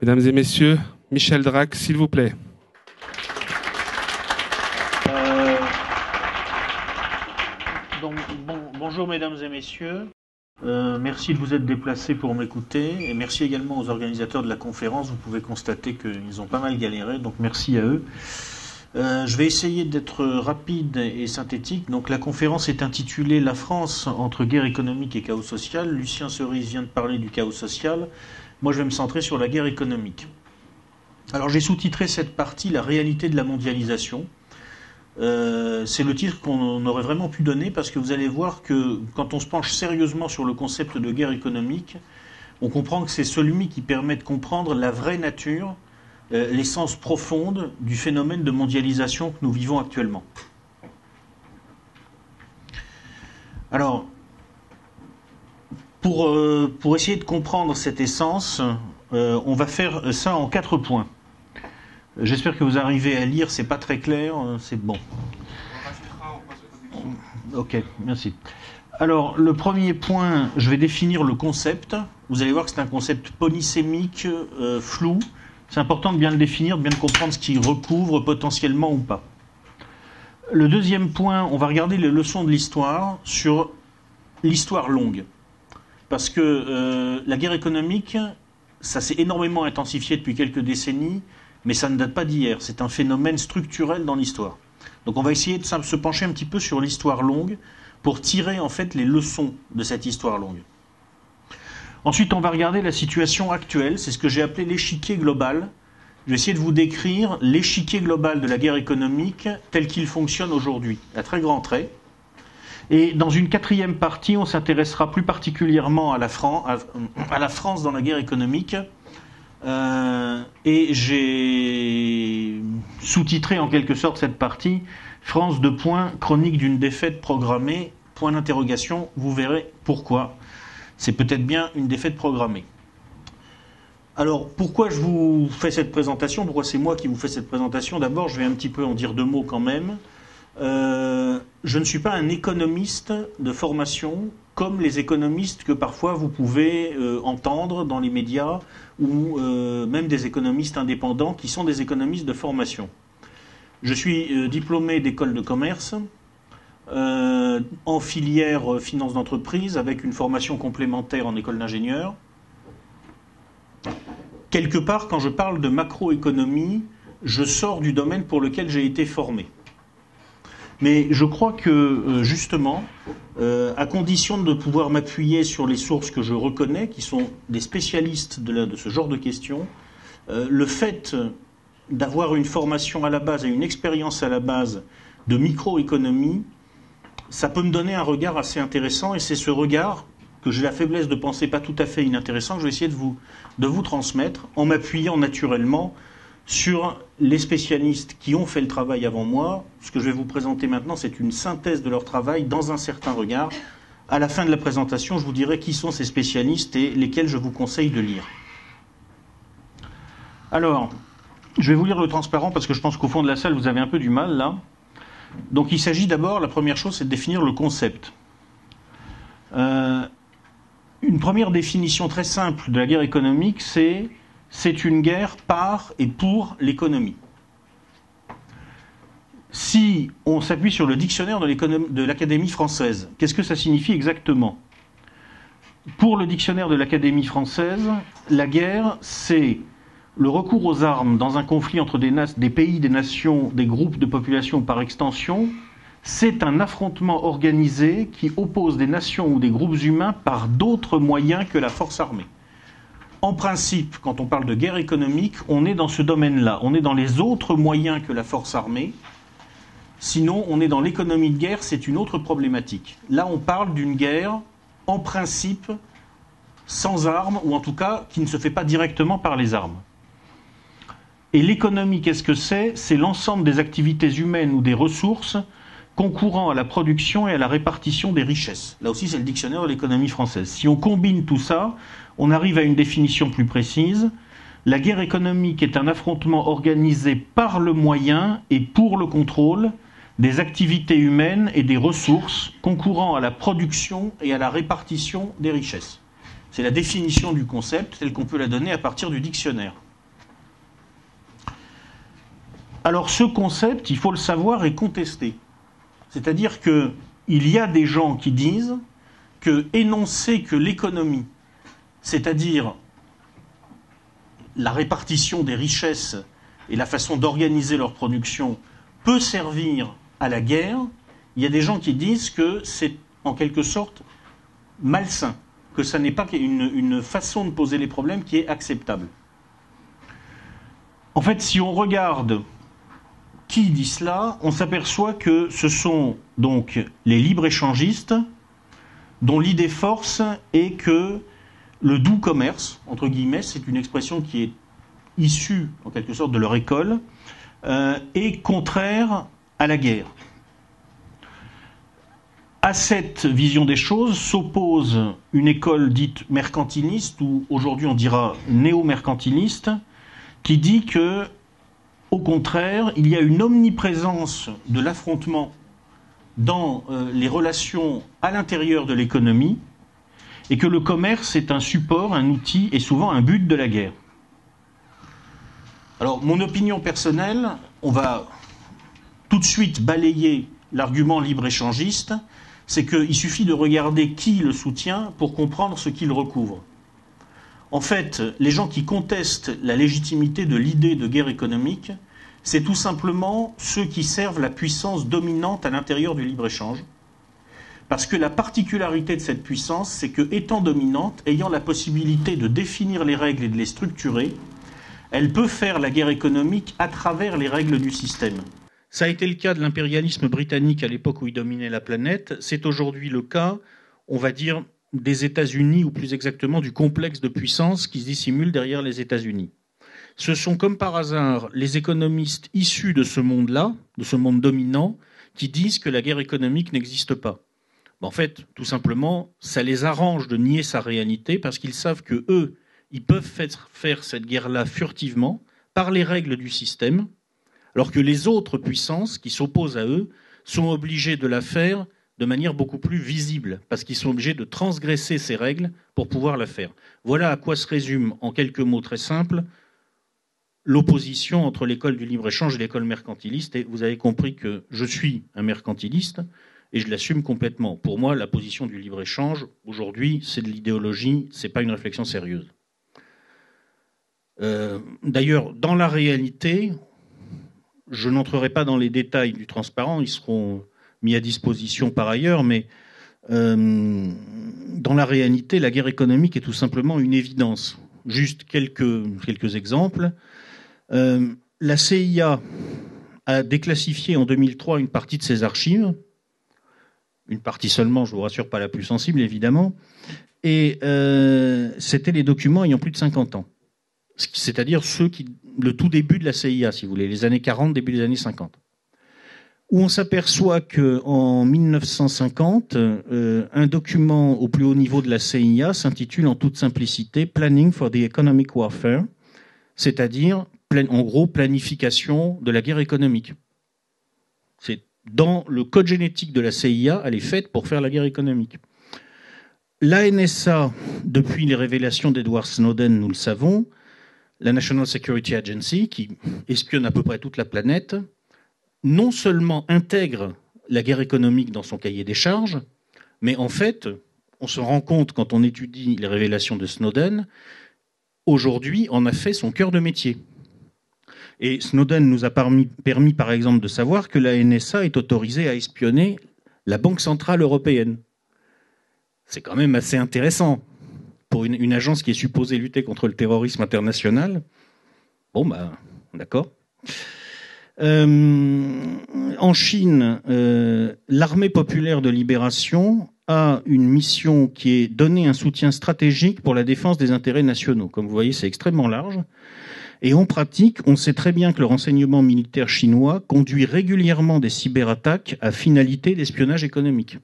Mesdames et messieurs, Michel Drac, s'il vous plaît. Bonjour mesdames et messieurs, merci de vous être déplacés pour m'écouter et merci également aux organisateurs de la conférence. Vous pouvez constater qu'ils ont pas mal galéré, donc merci à eux. Je vais essayer d'être rapide et synthétique. Donc la conférence est intitulée « La France entre guerre économique et chaos social ». Lucien Cerise vient de parler du chaos social. Moi je vais me centrer sur la guerre économique. Alors j'ai sous-titré cette partie « La réalité de la mondialisation ». C'est le titre qu'on aurait vraiment pu donner parce que vous allez voir que quand on se penche sérieusement sur le concept de guerre économique, on comprend que c'est celui qui permet de comprendre la vraie nature, l'essence profonde du phénomène de mondialisation que nous vivons actuellement. Alors, pour essayer de comprendre cette essence, on va faire ça en 4 points. J'espère que vous arrivez à lire, c'est pas très clair, c'est bon. Ok, merci. Alors, le premier point, je vais définir le concept. Vous allez voir que c'est un concept polysémique, flou. C'est important de bien le définir, de bien comprendre ce qu'il recouvre potentiellement ou pas. Le deuxième point, on va regarder les leçons de l'histoire sur l'histoire longue. Parce que la guerre économique, ça s'est énormément intensifié depuis quelques décennies, mais ça ne date pas d'hier. C'est un phénomène structurel dans l'histoire. Donc on va essayer de se pencher un petit peu sur l'histoire longue pour tirer en fait les leçons de cette histoire longue. Ensuite, on va regarder la situation actuelle. C'est ce que j'ai appelé l'échiquier global. Je vais essayer de vous décrire l'échiquier global de la guerre économique tel qu'il fonctionne aujourd'hui, à très grands traits. Et dans une 4e partie, on s'intéressera plus particulièrement à la France dans la guerre économique. Et j'ai sous-titré en quelque sorte cette partie « France : chronique d'une défaite programmée ». Point d'interrogation, vous verrez pourquoi. C'est peut-être bien une défaite programmée. Alors, pourquoi je vous fais cette présentation? Pourquoi c'est moi qui vous fais cette présentation? D'abord, je vais un petit peu en dire 2 mots quand même. Je ne suis pas un économiste de formation, comme les économistes que parfois vous pouvez entendre dans les médias, ou même des économistes indépendants qui sont des économistes de formation. Je suis diplômé d'école de commerce, en filière finance d'entreprise, avec une formation complémentaire en école d'ingénieur. Quelque part, quand je parle de macroéconomie, je sors du domaine pour lequel j'ai été formé. Mais je crois que, justement, à condition de pouvoir m'appuyer sur les sources que je reconnais, qui sont des spécialistes de ce genre de questions, le fait d'avoir une formation à la base et une expérience à la base de microéconomie, ça peut me donner un regard assez intéressant, et c'est ce regard que j'ai la faiblesse de penser pas tout à fait inintéressant que je vais essayer de vous transmettre en m'appuyant naturellement sur les spécialistes qui ont fait le travail avant moi. Ce que je vais vous présenter maintenant, c'est une synthèse de leur travail dans un certain regard. À la fin de la présentation, je vous dirai qui sont ces spécialistes et lesquels je vous conseille de lire. Alors, je vais vous lire le transparent parce que je pense qu'au fond de la salle, vous avez un peu du mal là. Donc il s'agit d'abord, la première chose, c'est de définir le concept. Une première définition très simple de la guerre économique, c'est une guerre par et pour l'économie. Si on s'appuie sur le dictionnaire de l'Académie française, qu'est-ce que ça signifie exactement? Pour le dictionnaire de l'Académie française, la guerre, c'est le recours aux armes dans un conflit entre des pays, des nations, des groupes de population par extension. C'est un affrontement organisé qui oppose des nations ou des groupes humains par d'autres moyens que la force armée. En principe, quand on parle de guerre économique, on est dans ce domaine-là. On est dans les autres moyens que la force armée. Sinon, on est dans l'économie de guerre, c'est une autre problématique. Là, on parle d'une guerre, en principe, sans armes, ou en tout cas, qui ne se fait pas directement par les armes. Et l'économie, qu'est-ce que c'est? C'est l'ensemble des activités humaines ou des ressources concourant à la production et à la répartition des richesses. Là aussi, c'est le dictionnaire de l'économie française. Si on combine tout ça, on arrive à une définition plus précise. La guerre économique est un affrontement organisé par le moyen et pour le contrôle des activités humaines et des ressources concourant à la production et à la répartition des richesses. C'est la définition du concept telle qu'on peut la donner à partir du dictionnaire. Alors ce concept, il faut le savoir, est contesté. C'est-à-dire qu'il y a des gens qui disent que énoncer que l'économie, c'est-à-dire la répartition des richesses et la façon d'organiser leur production, peut servir à la guerre, il y a des gens qui disent que c'est en quelque sorte malsain, que ça n'est pas une façon de poser les problèmes qui est acceptable. En fait, si on regarde qui dit cela, on s'aperçoit que ce sont donc les libre-échangistes dont l'idée force est que le doux commerce, entre guillemets, c'est une expression qui est issue en quelque sorte de leur école, est contraire à la guerre. À cette vision des choses s'oppose une école dite mercantiliste, ou aujourd'hui on dira néo-mercantiliste, qui dit que, au contraire, il y a une omniprésence de l'affrontement dans les relations à l'intérieur de l'économie, et que le commerce est un support, un outil et souvent un but de la guerre. Alors, mon opinion personnelle, on va tout de suite balayer l'argument libre-échangiste, c'est qu'il suffit de regarder qui le soutient pour comprendre ce qu'il recouvre. En fait, les gens qui contestent la légitimité de l'idée de guerre économique, c'est tout simplement ceux qui servent la puissance dominante à l'intérieur du libre-échange. Parce que la particularité de cette puissance, c'est que, étant dominante, ayant la possibilité de définir les règles et de les structurer, elle peut faire la guerre économique à travers les règles du système. Ça a été le cas de l'impérialisme britannique à l'époque où il dominait la planète. C'est aujourd'hui le cas, on va dire, des États-Unis, ou plus exactement du complexe de puissance qui se dissimule derrière les États-Unis. Ce sont comme par hasard les économistes issus de ce monde-là, de ce monde dominant, qui disent que la guerre économique n'existe pas. En fait, tout simplement, ça les arrange de nier sa réalité parce qu'ils savent que eux, ils peuvent faire cette guerre-là furtivement, par les règles du système, alors que les autres puissances qui s'opposent à eux sont obligées de la faire de manière beaucoup plus visible, parce qu'ils sont obligés de transgresser ces règles pour pouvoir la faire. Voilà à quoi se résume, en quelques mots très simples, l'opposition entre l'école du libre-échange et l'école mercantiliste. Et vous avez compris que je suis un mercantiliste, et je l'assume complètement. Pour moi, la position du libre-échange, aujourd'hui, c'est de l'idéologie, c'est pas une réflexion sérieuse. D'ailleurs, dans la réalité, je n'entrerai pas dans les détails du transparent, ils seront mis à disposition par ailleurs, mais dans la réalité, la guerre économique est tout simplement une évidence. Juste quelques exemples. La CIA a déclassifié en 2003 une partie de ses archives, une partie seulement, je vous rassure, pas la plus sensible évidemment, et c'était les documents ayant plus de 50 ans. C'est-à-dire le tout début de la CIA, si vous voulez, les années 40, début des années 50. Où on s'aperçoit qu'en 1950, un document au plus haut niveau de la CIA s'intitule en toute simplicité « Planning for the Economic Warfare », c'est-à-dire, en gros, planification de la guerre économique. C'est dans le code génétique de la CIA, elle est faite pour faire la guerre économique. La NSA, depuis les révélations d'Edward Snowden, nous le savons, la National Security Agency, qui espionne à peu près toute la planète, non seulement intègre la guerre économique dans son cahier des charges, mais en fait, on se rend compte quand on étudie les révélations de Snowden, aujourd'hui, en a fait son cœur de métier. Et Snowden nous a permis, par exemple, de savoir que la NSA est autorisée à espionner la Banque Centrale Européenne. C'est quand même assez intéressant. Pour une agence qui est supposée lutter contre le terrorisme international, bon, d'accord. En Chine, l'armée populaire de libération a une mission qui est donner un soutien stratégique pour la défense des intérêts nationaux. Comme vous voyez, c'est extrêmement large. Et en pratique, on sait très bien que le renseignement militaire chinois conduit régulièrement des cyberattaques à finalité d'espionnage économique.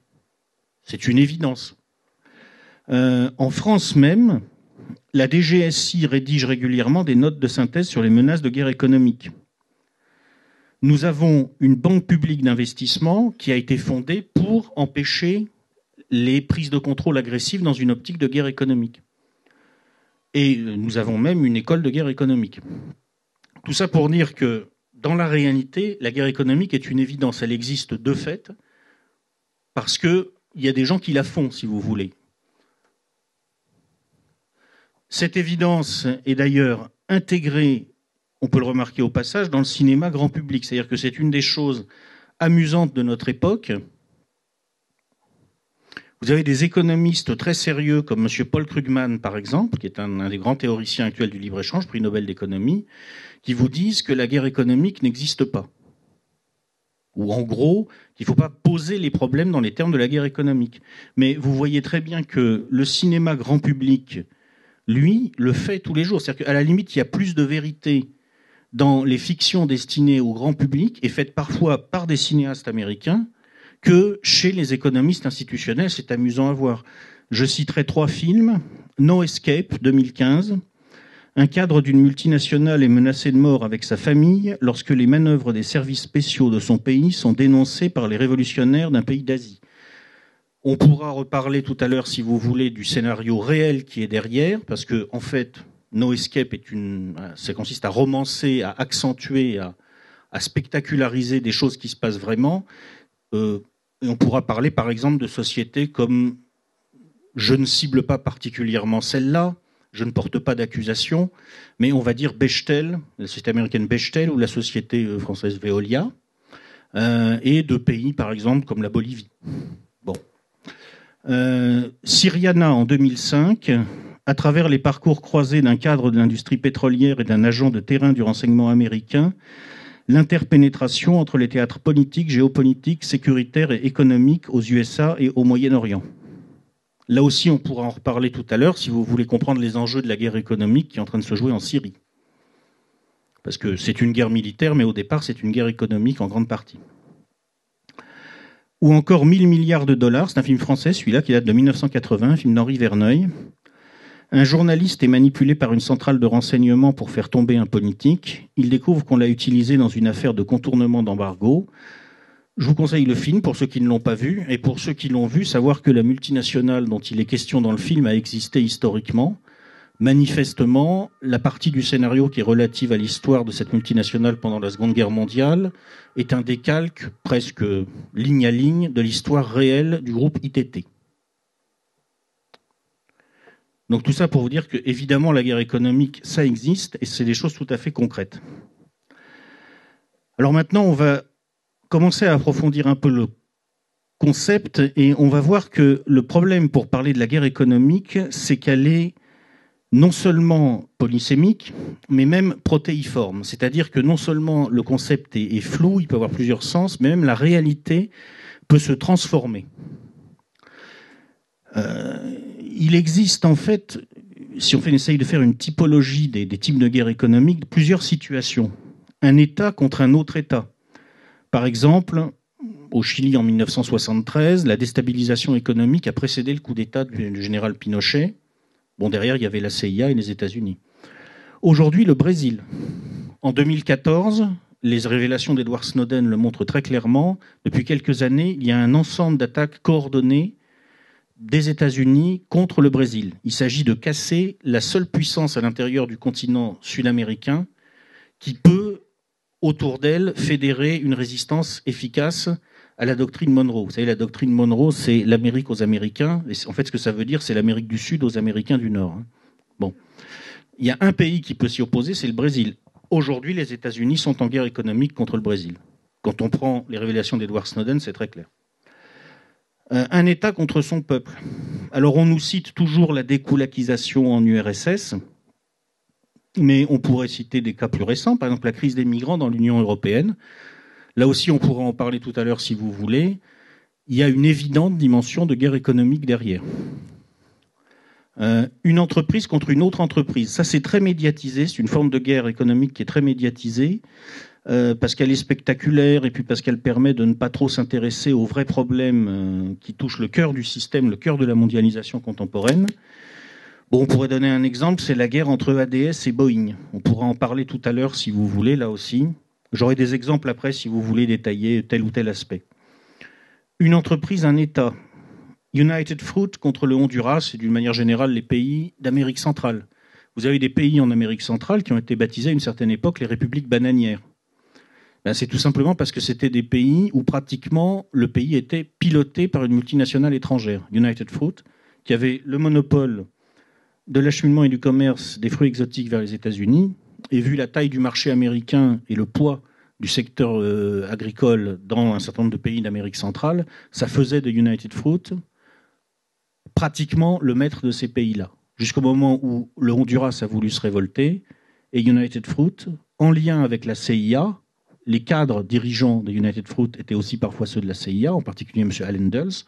C'est une évidence. En France même, la DGSI rédige régulièrement des notes de synthèse sur les menaces de guerre économique. Nous avons une banque publique d'investissement qui a été fondée pour empêcher les prises de contrôle agressives dans une optique de guerre économique. Et nous avons même une école de guerre économique. Tout ça pour dire que dans la réalité, la guerre économique est une évidence. Elle existe de fait parce qu'il y a des gens qui la font, si vous voulez. Cette évidence est d'ailleurs intégrée, on peut le remarquer au passage, dans le cinéma grand public. C'est-à-dire que c'est une des choses amusantes de notre époque. Vous avez des économistes très sérieux comme M. Paul Krugman, par exemple, qui est un des grands théoriciens actuels du libre-échange, prix Nobel d'économie, qui vous disent que la guerre économique n'existe pas. Ou en gros, qu'il ne faut pas poser les problèmes dans les termes de la guerre économique. Mais vous voyez très bien que le cinéma grand public, lui, le fait tous les jours. C'est-à-dire qu'à la limite, il y a plus de vérité dans les fictions destinées au grand public et faites parfois par des cinéastes américains que chez les économistes institutionnels. C'est amusant à voir. Je citerai 3 films. No Escape, 2015. Un cadre d'une multinationale est menacé de mort avec sa famille lorsque les manœuvres des services spéciaux de son pays sont dénoncées par les révolutionnaires d'un pays d'Asie. On pourra reparler tout à l'heure, si vous voulez, du scénario réel qui est derrière, parce que, en fait, No Escape ça consiste à romancer, à accentuer, à spectaculariser des choses qui se passent vraiment. Et on pourra parler, par exemple, de sociétés comme, je ne cible pas particulièrement celle-là, je ne porte pas d'accusation, mais on va dire Bechtel, la société américaine Bechtel ou la société française Veolia, et de pays, par exemple, comme la Bolivie. Bon. Syriana, en 2005, à travers les parcours croisés d'un cadre de l'industrie pétrolière et d'un agent de terrain du renseignement américain, l'interpénétration entre les théâtres politiques, géopolitiques, sécuritaires et économiques aux USA et au Moyen-Orient. Là aussi, on pourra en reparler tout à l'heure si vous voulez comprendre les enjeux de la guerre économique qui est en train de se jouer en Syrie. Parce que c'est une guerre militaire, mais au départ, c'est une guerre économique en grande partie. Ou encore 1000 milliards de dollars, c'est un film français, celui-là, qui date de 1980, un film d'Henri Verneuil. Un journaliste est manipulé par une centrale de renseignement pour faire tomber un politique. Il découvre qu'on l'a utilisé dans une affaire de contournement d'embargo. Je vous conseille le film pour ceux qui ne l'ont pas vu, et pour ceux qui l'ont vu, savoir que la multinationale dont il est question dans le film a existé historiquement. Manifestement, la partie du scénario qui est relative à l'histoire de cette multinationale pendant la Seconde Guerre mondiale est un décalque presque ligne à ligne de l'histoire réelle du groupe ITT. Donc tout ça pour vous dire que, évidemment, la guerre économique, ça existe, et c'est des choses tout à fait concrètes. Alors maintenant, on va commencer à approfondir un peu le concept, et on va voir que le problème pour parler de la guerre économique, c'est qu'elle est non seulement polysémique, mais même protéiforme. C'est-à-dire que non seulement le concept est flou, il peut avoir plusieurs sens, mais même la réalité peut se transformer. Il existe en fait, si on essaye de faire une typologie des types de guerre économique, plusieurs situations. Un État contre un autre État. Par exemple, au Chili en 1973, la déstabilisation économique a précédé le coup d'État du général Pinochet. Bon, derrière, il y avait la CIA et les États-Unis. Aujourd'hui, le Brésil. En 2014, les révélations d'Edward Snowden le montrent très clairement. Depuis quelques années, il y a un ensemble d'attaques coordonnées des États-Unis contre le Brésil. Il s'agit de casser la seule puissance à l'intérieur du continent sud-américain qui peut, autour d'elle, fédérer une résistance efficace à la doctrine Monroe. Vous savez, la doctrine Monroe, c'est l'Amérique aux Américains. Et en fait, ce que ça veut dire, c'est l'Amérique du Sud aux Américains du Nord. Bon. Il y a un pays qui peut s'y opposer, c'est le Brésil. Aujourd'hui, les États-Unis sont en guerre économique contre le Brésil. Quand on prend les révélations d'Edward Snowden, c'est très clair. Un État contre son peuple. Alors, on nous cite toujours la découlakisation en URSS, mais on pourrait citer des cas plus récents, par exemple la crise des migrants dans l'Union européenne. Là aussi, on pourra en parler tout à l'heure si vous voulez. Il y a une évidente dimension de guerre économique derrière. Une entreprise contre une autre entreprise. Ça, c'est très médiatisé. C'est une forme de guerre économique qui est très médiatisée parce qu'elle est spectaculaire et puis parce qu'elle permet de ne pas trop s'intéresser aux vrais problèmes qui touchent le cœur du système, le cœur de la mondialisation contemporaine. Bon, on pourrait donner un exemple, c'est la guerre entre ADS et Boeing. On pourra en parler tout à l'heure si vous voulez, là aussi. J'aurai des exemples après si vous voulez détailler tel ou tel aspect. Une entreprise, un État. United Fruit contre le Honduras et d'une manière générale les pays d'Amérique centrale. Vous avez des pays en Amérique centrale qui ont été baptisés à une certaine époque les républiques bananières. C'est tout simplement parce que c'était des pays où pratiquement le pays était piloté par une multinationale étrangère, United Fruit, qui avait le monopole de l'acheminement et du commerce des fruits exotiques vers les États-Unis. Et vu la taille du marché américain et le poids du secteur agricole dans un certain nombre de pays d'Amérique centrale, ça faisait de United Fruit pratiquement le maître de ces pays-là. Jusqu'au moment où le Honduras a voulu se révolter, et United Fruit, en lien avec la CIA, les cadres dirigeants de United Fruit étaient aussi parfois ceux de la CIA, en particulier M. Allen Dulles,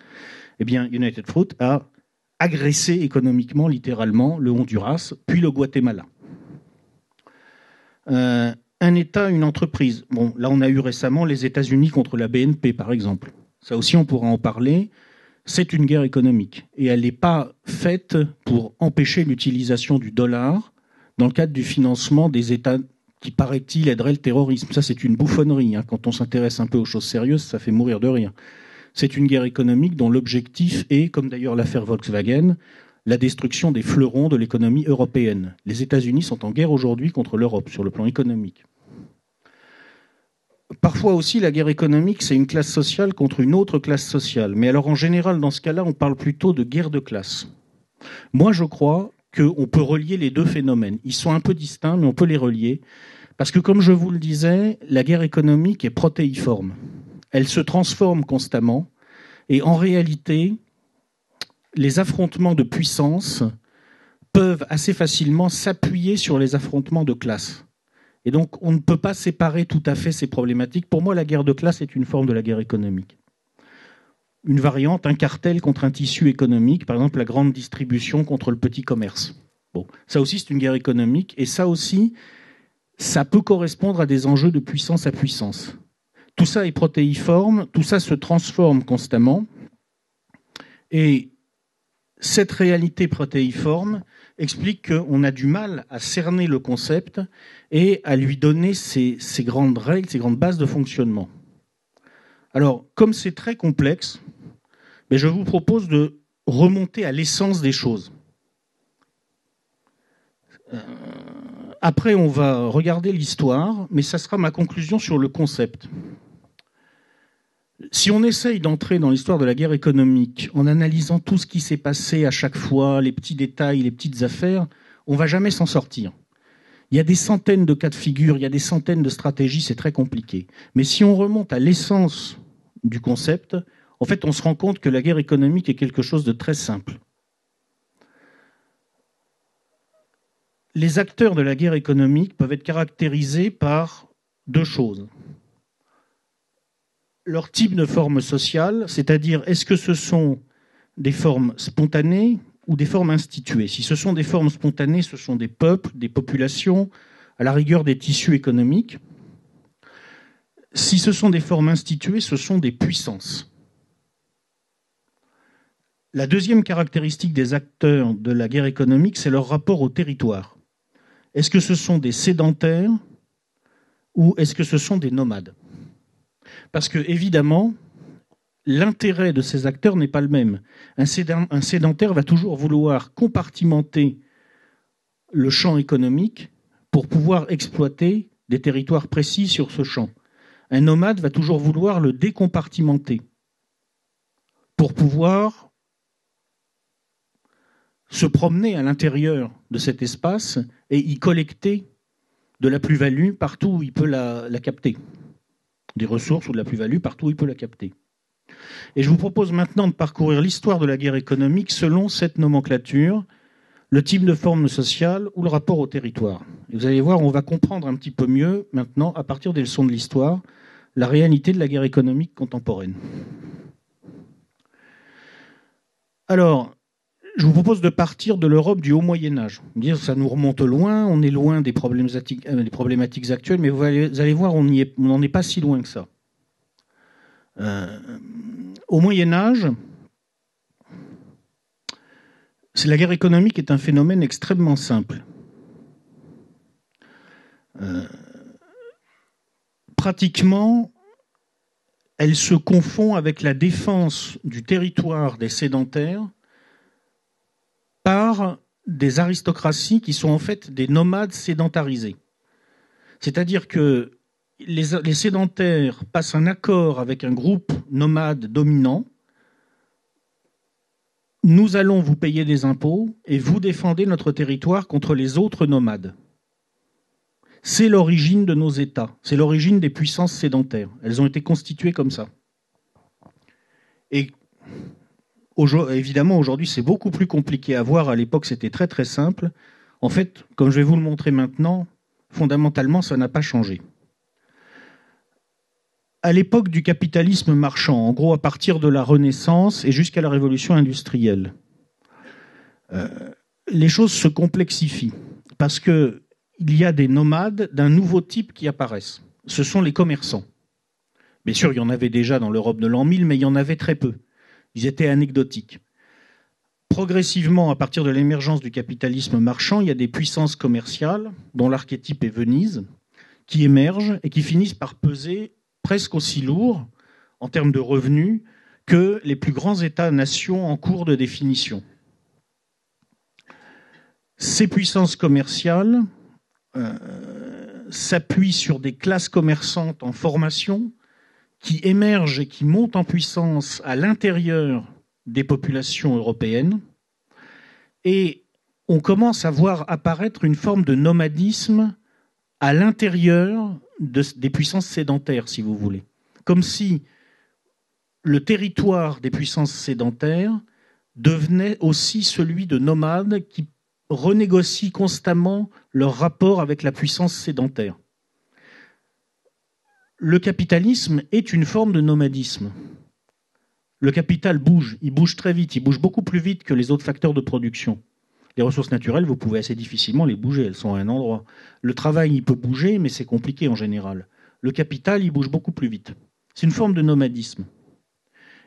eh bien United Fruit a agressé économiquement, littéralement, le Honduras, puis le Guatemala. Un État, une entreprise. Bon, là, on a eu récemment les États-Unis contre la BNP, par exemple. Ça aussi, on pourra en parler. C'est une guerre économique. Et elle n'est pas faite pour empêcher l'utilisation du dollar dans le cadre du financement des États qui, paraît-il, aideraient le terrorisme. Ça, c'est une bouffonnerie. Quand on s'intéresse un peu aux choses sérieuses, ça fait mourir de rire. C'est une guerre économique dont l'objectif est, comme d'ailleurs l'affaire Volkswagen, la destruction des fleurons de l'économie européenne. Les États-Unis sont en guerre aujourd'hui contre l'Europe sur le plan économique. Parfois aussi, la guerre économique, c'est une classe sociale contre une autre classe sociale. Mais alors, en général, dans ce cas-là, on parle plutôt de guerre de classe. Moi, je crois qu'on peut relier les deux phénomènes. Ils sont un peu distincts, mais on peut les relier. Parce que, comme je vous le disais, la guerre économique est protéiforme. Elle se transforme constamment. Et en réalité, les affrontements de puissance peuvent assez facilement s'appuyer sur les affrontements de classe. Et donc, on ne peut pas séparer tout à fait ces problématiques. Pour moi, la guerre de classe est une forme de la guerre économique. Une variante, un cartel contre un tissu économique, par exemple la grande distribution contre le petit commerce. Bon, ça aussi, c'est une guerre économique. Et ça aussi, ça peut correspondre à des enjeux de puissance à puissance. Tout ça est protéiforme, tout ça se transforme constamment. Et cette réalité protéiforme explique qu'on a du mal à cerner le concept et à lui donner ses grandes règles, ses grandes bases de fonctionnement. Alors, comme c'est très complexe, je vous propose de remonter à l'essence des choses. Après, on va regarder l'histoire, mais ça sera ma conclusion sur le concept. Si on essaye d'entrer dans l'histoire de la guerre économique en analysant tout ce qui s'est passé à chaque fois, les petits détails, les petites affaires, on ne va jamais s'en sortir. Il y a des centaines de cas de figure, il y a des centaines de stratégies, c'est très compliqué. Mais si on remonte à l'essence du concept, en fait, on se rend compte que la guerre économique est quelque chose de très simple. Les acteurs de la guerre économique peuvent être caractérisés par deux choses. Leur type de forme sociale, c'est-à-dire est-ce que ce sont des formes spontanées ou des formes instituées. Si ce sont des formes spontanées, ce sont des peuples, des populations, à la rigueur des tissus économiques. Si ce sont des formes instituées, ce sont des puissances. La deuxième caractéristique des acteurs de la guerre économique, c'est leur rapport au territoire. Est-ce que ce sont des sédentaires ou est-ce que ce sont des nomades ? Parce que, évidemment, l'intérêt de ces acteurs n'est pas le même. Un sédentaire va toujours vouloir compartimenter le champ économique pour pouvoir exploiter des territoires précis sur ce champ. Un nomade va toujours vouloir le décompartimenter pour pouvoir se promener à l'intérieur de cet espace et y collecter de la plus-value partout où il peut la capter. Des ressources ou de la plus-value partout où il peut la capter. Et je vous propose maintenant de parcourir l'histoire de la guerre économique selon cette nomenclature, le type de forme sociale ou le rapport au territoire. Et vous allez voir, on va comprendre un petit peu mieux maintenant, à partir des leçons de l'histoire, la réalité de la guerre économique contemporaine. Alors, je vous propose de partir de l'Europe du Haut Moyen-Âge. Dire ça nous remonte loin, on est loin des problématiques actuelles, mais vous allez voir, on n'en est pas si loin que ça. Au Moyen-Âge, la guerre économique est un phénomène extrêmement simple. Pratiquement, elle se confond avec la défense du territoire des sédentaires par des aristocraties qui sont en fait des nomades sédentarisés. C'est-à-dire que les sédentaires passent un accord avec un groupe nomade dominant. Nous allons vous payer des impôts et vous défendez notre territoire contre les autres nomades. C'est l'origine de nos États, c'est l'origine des puissances sédentaires. Elles ont été constituées comme ça. Et évidemment, aujourd'hui, c'est beaucoup plus compliqué à voir. À l'époque, c'était très très simple. En fait, comme je vais vous le montrer maintenant, fondamentalement, ça n'a pas changé. À l'époque du capitalisme marchand, en gros à partir de la Renaissance et jusqu'à la Révolution industrielle, les choses se complexifient parce qu'il y a des nomades d'un nouveau type qui apparaissent. Ce sont les commerçants. Bien sûr, il y en avait déjà dans l'Europe de l'an 1000, mais il y en avait très peu. Ils étaient anecdotiques. Progressivement, à partir de l'émergence du capitalisme marchand, il y a des puissances commerciales, dont l'archétype est Venise, qui émergent et qui finissent par peser presque aussi lourd en termes de revenus que les plus grands États-nations en cours de définition. Ces puissances commerciales s'appuient sur des classes commerçantes en formation qui émergent et qui montent en puissance à l'intérieur des populations européennes. Et on commence à voir apparaître une forme de nomadisme à l'intérieur des puissances sédentaires, si vous voulez. Comme si le territoire des puissances sédentaires devenait aussi celui de nomades qui renégocient constamment leur rapport avec la puissance sédentaire. Le capitalisme est une forme de nomadisme. Le capital bouge, il bouge très vite, il bouge beaucoup plus vite que les autres facteurs de production. Les ressources naturelles, vous pouvez assez difficilement les bouger, elles sont à un endroit. Le travail, il peut bouger, mais c'est compliqué en général. Le capital, il bouge beaucoup plus vite. C'est une forme de nomadisme.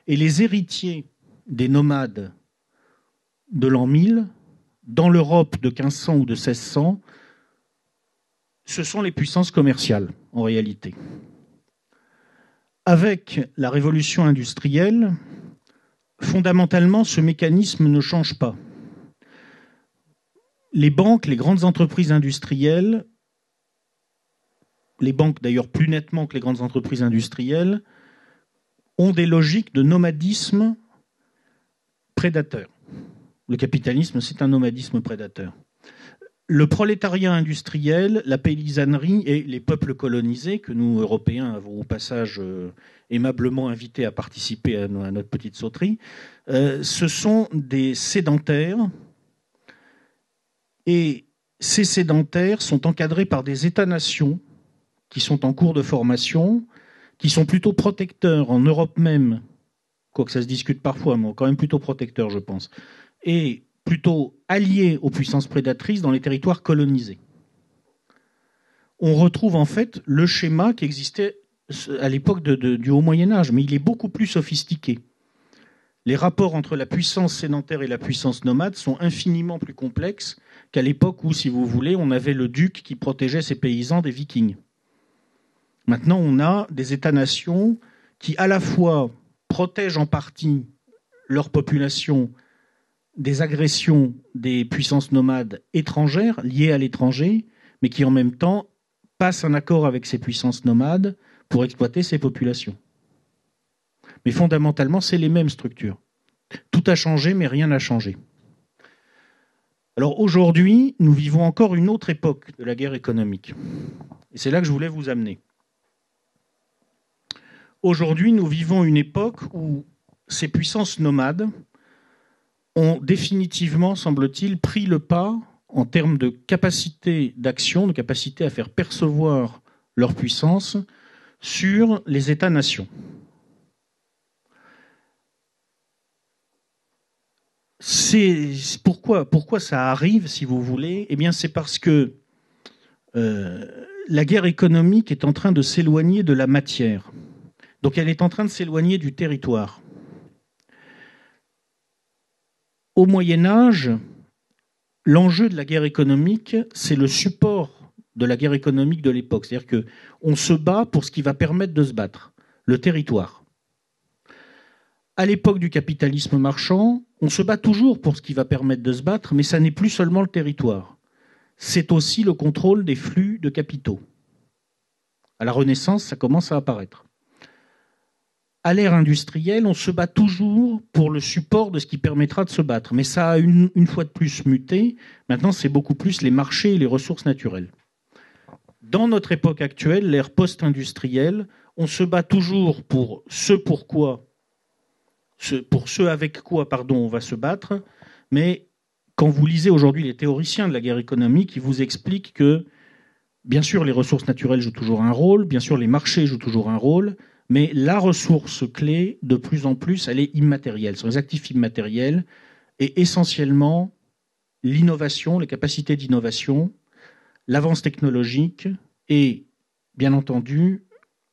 Et les héritiers des nomades de l'an 1000, dans l'Europe de 1500 ou de 1600, ce sont les puissances commerciales, en réalité. Avec la révolution industrielle, fondamentalement, ce mécanisme ne change pas. Les banques, les grandes entreprises industrielles, les banques d'ailleurs plus nettement que les grandes entreprises industrielles, ont des logiques de nomadisme prédateur. Le capitalisme, c'est un nomadisme prédateur. Le prolétariat industriel, la paysannerie et les peuples colonisés, que nous, Européens, avons au passage aimablement invités à participer à notre petite sauterie, ce sont des sédentaires. Et ces sédentaires sont encadrés par des États-nations qui sont en cours de formation, qui sont plutôt protecteurs en Europe même, quoique ça se discute parfois, mais quand même plutôt protecteurs, je pense, et plutôt alliés aux puissances prédatrices dans les territoires colonisés. On retrouve en fait le schéma qui existait à l'époque du Haut Moyen-Âge, mais il est beaucoup plus sophistiqué. Les rapports entre la puissance sédentaire et la puissance nomade sont infiniment plus complexes qu'à l'époque où, si vous voulez, on avait le duc qui protégeait ses paysans des vikings. Maintenant, on a des États-nations qui, à la fois, protègent en partie leur population des agressions des puissances nomades étrangères liées à l'étranger, mais qui, en même temps, passent un accord avec ces puissances nomades pour exploiter ces populations. Mais fondamentalement, c'est les mêmes structures. Tout a changé, mais rien n'a changé. Alors aujourd'hui, nous vivons encore une autre époque de la guerre économique. Et c'est là que je voulais vous amener. Aujourd'hui, nous vivons une époque où ces puissances nomades ont définitivement, semble-t-il, pris le pas en termes de capacité d'action, de capacité à faire percevoir leur puissance sur les États-nations. C'est pourquoi ça arrive, si vous voulez. Eh bien, c'est parce que la guerre économique est en train de s'éloigner de la matière. Donc, elle est en train de s'éloigner du territoire. Au Moyen Âge, l'enjeu de la guerre économique, c'est le support de la guerre économique de l'époque. C'est-à-dire qu'on se bat pour ce qui va permettre de se battre, le territoire. À l'époque du capitalisme marchand, on se bat toujours pour ce qui va permettre de se battre, mais ça n'est plus seulement le territoire. C'est aussi le contrôle des flux de capitaux. À la Renaissance, ça commence à apparaître. À l'ère industrielle, on se bat toujours pour le support de ce qui permettra de se battre. Mais ça a une fois de plus muté. Maintenant, c'est beaucoup plus les marchés et les ressources naturelles. Dans notre époque actuelle, l'ère post-industrielle, on se bat toujours pour pour ce avec quoi, on va se battre. Mais quand vous lisez aujourd'hui les théoriciens de la guerre économique, ils vous expliquent que, bien sûr, les ressources naturelles jouent toujours un rôle, bien sûr, les marchés jouent toujours un rôle, mais la ressource clé, de plus en plus, elle est immatérielle. Ce sont les actifs immatériels et essentiellement l'innovation, les capacités d'innovation, l'avance technologique et, bien entendu,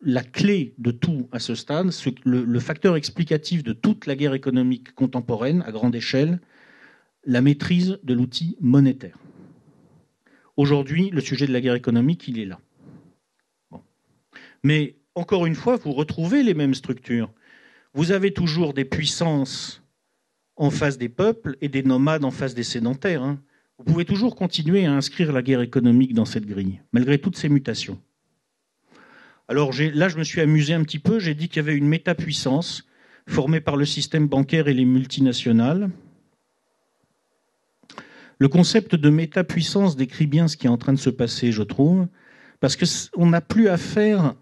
la clé de tout à ce stade, le facteur explicatif de toute la guerre économique contemporaine à grande échelle, la maîtrise de l'outil monétaire. Aujourd'hui, le sujet de la guerre économique, il est là. Bon. Mais encore une fois, vous retrouvez les mêmes structures. Vous avez toujours des puissances en face des peuples et des nomades en face des sédentaires. Vous pouvez toujours continuer à inscrire la guerre économique dans cette grille, malgré toutes ces mutations. Alors là, je me suis amusé un petit peu. J'ai dit qu'il y avait une métapuissance formée par le système bancaire et les multinationales. Le concept de métapuissance décrit bien ce qui est en train de se passer, je trouve, parce qu'on n'a plus affaire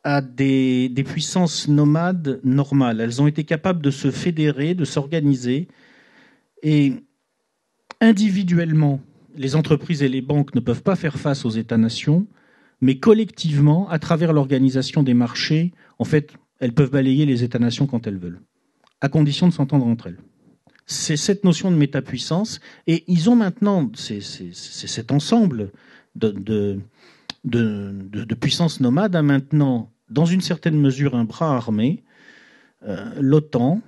à des puissances nomades normales. Elles ont été capables de se fédérer, de s'organiser. Et individuellement, les entreprises et les banques ne peuvent pas faire face aux États-nations, mais collectivement, à travers l'organisation des marchés, en fait, elles peuvent balayer les États-nations quand elles veulent, à condition de s'entendre entre elles. C'est cette notion de métapuissance. Et ils ont maintenant, c'est cet ensemble de puissances nomades a maintenant, dans une certaine mesure, un bras armé. L'OTAN,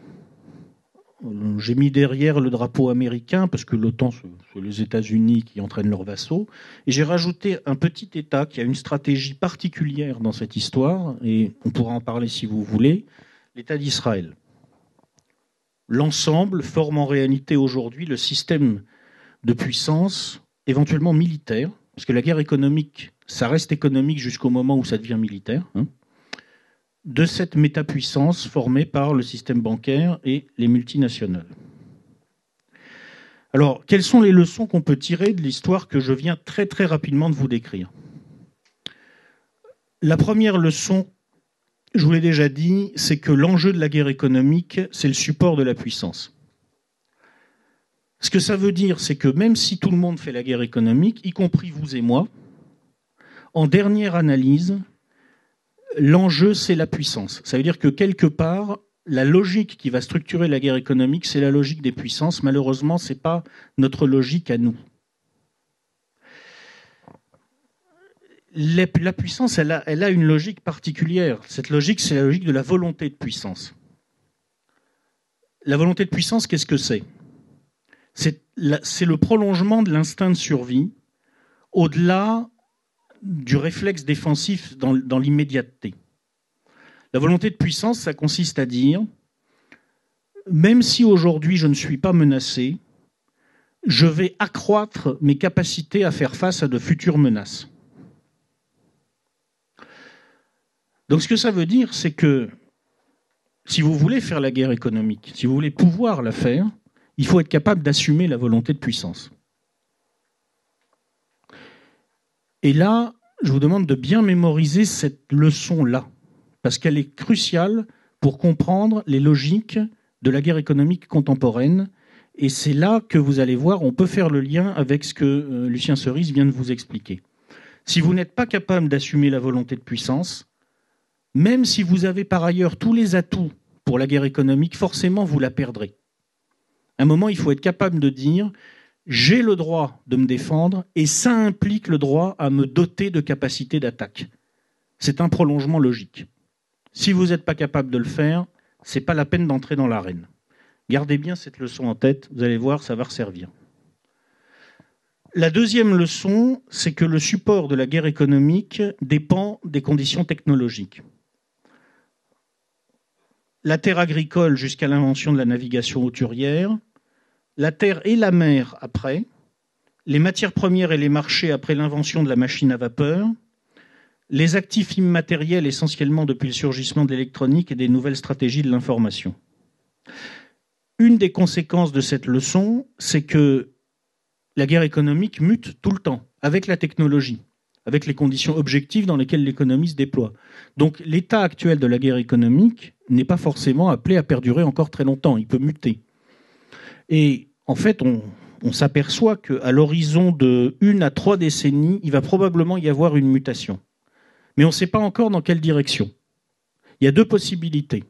j'ai mis derrière le drapeau américain, parce que l'OTAN, c'est les États-Unis qui entraînent leurs vassaux, et j'ai rajouté un petit État qui a une stratégie particulière dans cette histoire, et on pourra en parler si vous voulez, l'État d'Israël. L'ensemble forme en réalité aujourd'hui le système de puissance, éventuellement militaire, parce que la guerre économique, ça reste économique jusqu'au moment où ça devient militaire, de cette métapuissance formée par le système bancaire et les multinationales. Alors, quelles sont les leçons qu'on peut tirer de l'histoire que je viens très très rapidement de vous décrire ? La première leçon, je vous l'ai déjà dit, c'est que l'enjeu de la guerre économique, c'est le support de la puissance. Ce que ça veut dire, c'est que même si tout le monde fait la guerre économique, y compris vous et moi, en dernière analyse, l'enjeu, c'est la puissance. Ça veut dire que quelque part, la logique qui va structurer la guerre économique, c'est la logique des puissances. Malheureusement, ce n'est pas notre logique à nous. La puissance, elle a une logique particulière. Cette logique, c'est la logique de la volonté de puissance. La volonté de puissance, qu'est-ce que c'est ? C'est le prolongement de l'instinct de survie au-delà du réflexe défensif dans l'immédiateté. La volonté de puissance, ça consiste à dire, même si aujourd'hui je ne suis pas menacé, je vais accroître mes capacités à faire face à de futures menaces. Donc ce que ça veut dire, c'est que si vous voulez faire la guerre économique, si vous voulez pouvoir la faire, il faut être capable d'assumer la volonté de puissance. Et là, je vous demande de bien mémoriser cette leçon-là, parce qu'elle est cruciale pour comprendre les logiques de la guerre économique contemporaine. Et c'est là que vous allez voir, on peut faire le lien avec ce que Lucien Cerise vient de vous expliquer. Si vous n'êtes pas capable d'assumer la volonté de puissance, même si vous avez par ailleurs tous les atouts pour la guerre économique, forcément vous la perdrez. À un moment, il faut être capable de dire « j'ai le droit de me défendre » et ça implique le droit à me doter de capacités d'attaque. C'est un prolongement logique. Si vous n'êtes pas capable de le faire, ce n'est pas la peine d'entrer dans l'arène. Gardez bien cette leçon en tête, vous allez voir, ça va resservir. La deuxième leçon, c'est que le support de la guerre économique dépend des conditions technologiques. La terre agricole jusqu'à l'invention de la navigation hauturière, la terre et la mer après, les matières premières et les marchés après l'invention de la machine à vapeur, les actifs immatériels essentiellement depuis le surgissement de l'électronique et des nouvelles stratégies de l'information. Une des conséquences de cette leçon, c'est que la guerre économique mute tout le temps, avec la technologie, avec les conditions objectives dans lesquelles l'économie se déploie. Donc l'état actuel de la guerre économique n'est pas forcément appelé à perdurer encore très longtemps, il peut muter. Et en fait, on s'aperçoit qu'à l'horizon de 1 à 3 décennies, il va probablement y avoir une mutation. Mais on ne sait pas encore dans quelle direction. Il y a 2 possibilités.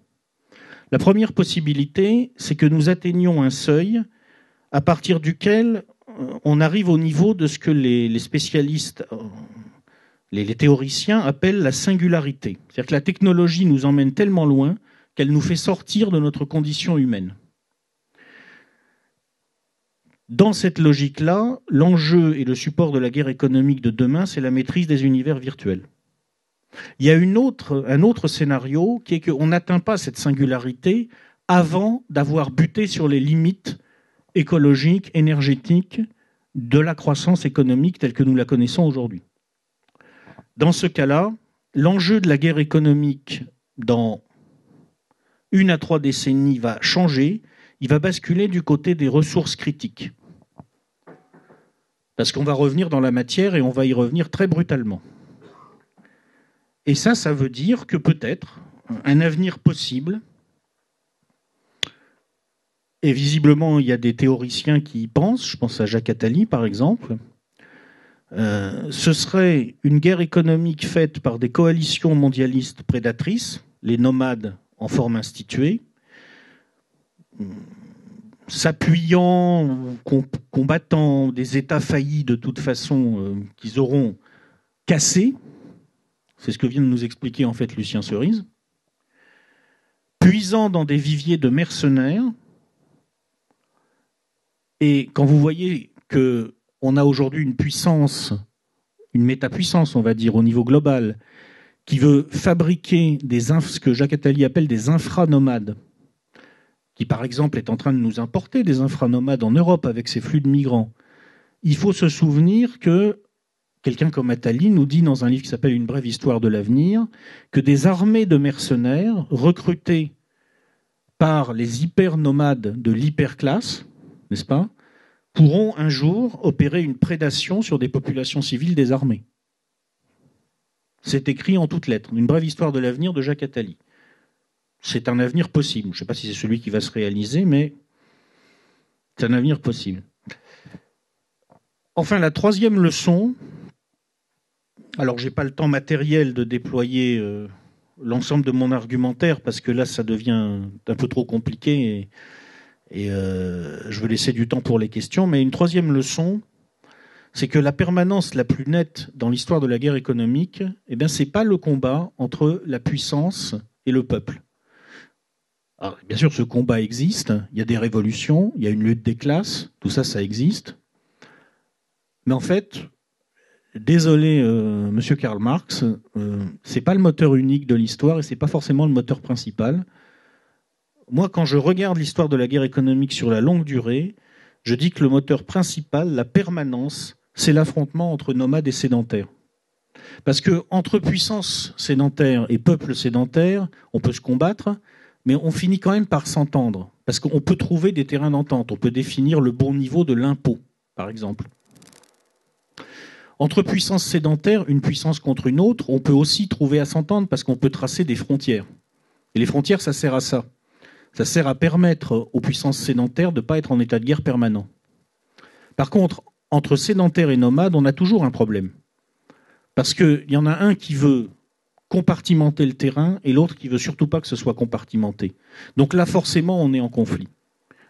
La première possibilité, c'est que nous atteignions un seuil à partir duquel on arrive au niveau de ce que les spécialistes, les théoriciens appellent la singularité. C'est-à-dire que la technologie nous emmène tellement loin qu'elle nous fait sortir de notre condition humaine. Dans cette logique-là, l'enjeu et le support de la guerre économique de demain, c'est la maîtrise des univers virtuels. Il y a un autre scénario qui est qu'on n'atteint pas cette singularité avant d'avoir buté sur les limites écologiques, énergétiques de la croissance économique telle que nous la connaissons aujourd'hui. Dans ce cas-là, l'enjeu de la guerre économique dans 1 à 3 décennies va changer, il va basculer du côté des ressources critiques. Parce qu'on va revenir dans la matière et on va y revenir très brutalement. Et ça veut dire que peut-être un avenir possible, et visiblement il y a des théoriciens qui y pensent, je pense à Jacques Attali par exemple, ce serait une guerre économique faite par des coalitions mondialistes prédatrices, les nomades en forme instituée, s'appuyant, combattant des États faillis de toute façon qu'ils auront cassés. C'est ce que vient de nous expliquer en fait Lucien Cerise. Puisant dans des viviers de mercenaires. Et quand vous voyez qu'on a aujourd'hui une puissance, une métapuissance, on va dire, au niveau global, qui veut fabriquer ce que Jacques Attali appelle des infranomades, qui par exemple est en train de nous importer des infranomades en Europe avec ces flux de migrants, il faut se souvenir que quelqu'un comme Attali nous dit dans un livre qui s'appelle Une brève histoire de l'avenir que des armées de mercenaires recrutés par les hyper-nomades de l'hyperclasse, n'est-ce pas, pourront un jour opérer une prédation sur des populations civiles désarmées. C'est écrit en toutes lettres. Une brève histoire de l'avenir de Jacques Attali. C'est un avenir possible. Je ne sais pas si c'est celui qui va se réaliser, mais c'est un avenir possible. Enfin, la troisième leçon, alors je n'ai pas le temps matériel de déployer l'ensemble de mon argumentaire, parce que là, ça devient un peu trop compliqué, et je veux laisser du temps pour les questions. Mais une troisième leçon, c'est que la permanence la plus nette dans l'histoire de la guerre économique, eh bien, c'est pas le combat entre la puissance et le peuple. Alors, bien sûr, ce combat existe, il y a des révolutions, il y a une lutte des classes, tout ça, ça existe. Mais en fait, désolé, monsieur Karl Marx, c'est pas le moteur unique de l'histoire et c'est pas forcément le moteur principal. Moi, quand je regarde l'histoire de la guerre économique sur la longue durée, je dis que le moteur principal, la permanence, c'est l'affrontement entre nomades et sédentaires. Parce que entre puissance sédentaire et peuple sédentaire, on peut se combattre, mais on finit quand même par s'entendre. Parce qu'on peut trouver des terrains d'entente, on peut définir le bon niveau de l'impôt, par exemple. Entre puissance sédentaire, une puissance contre une autre, on peut aussi trouver à s'entendre parce qu'on peut tracer des frontières. Et les frontières, ça sert à ça. Ça sert à permettre aux puissances sédentaires de ne pas être en état de guerre permanent. Par contre, entre sédentaires et nomades, on a toujours un problème. Parce qu'il y en a un qui veut compartimenter le terrain et l'autre qui veut surtout pas que ce soit compartimenté. Donc là, forcément, on est en conflit.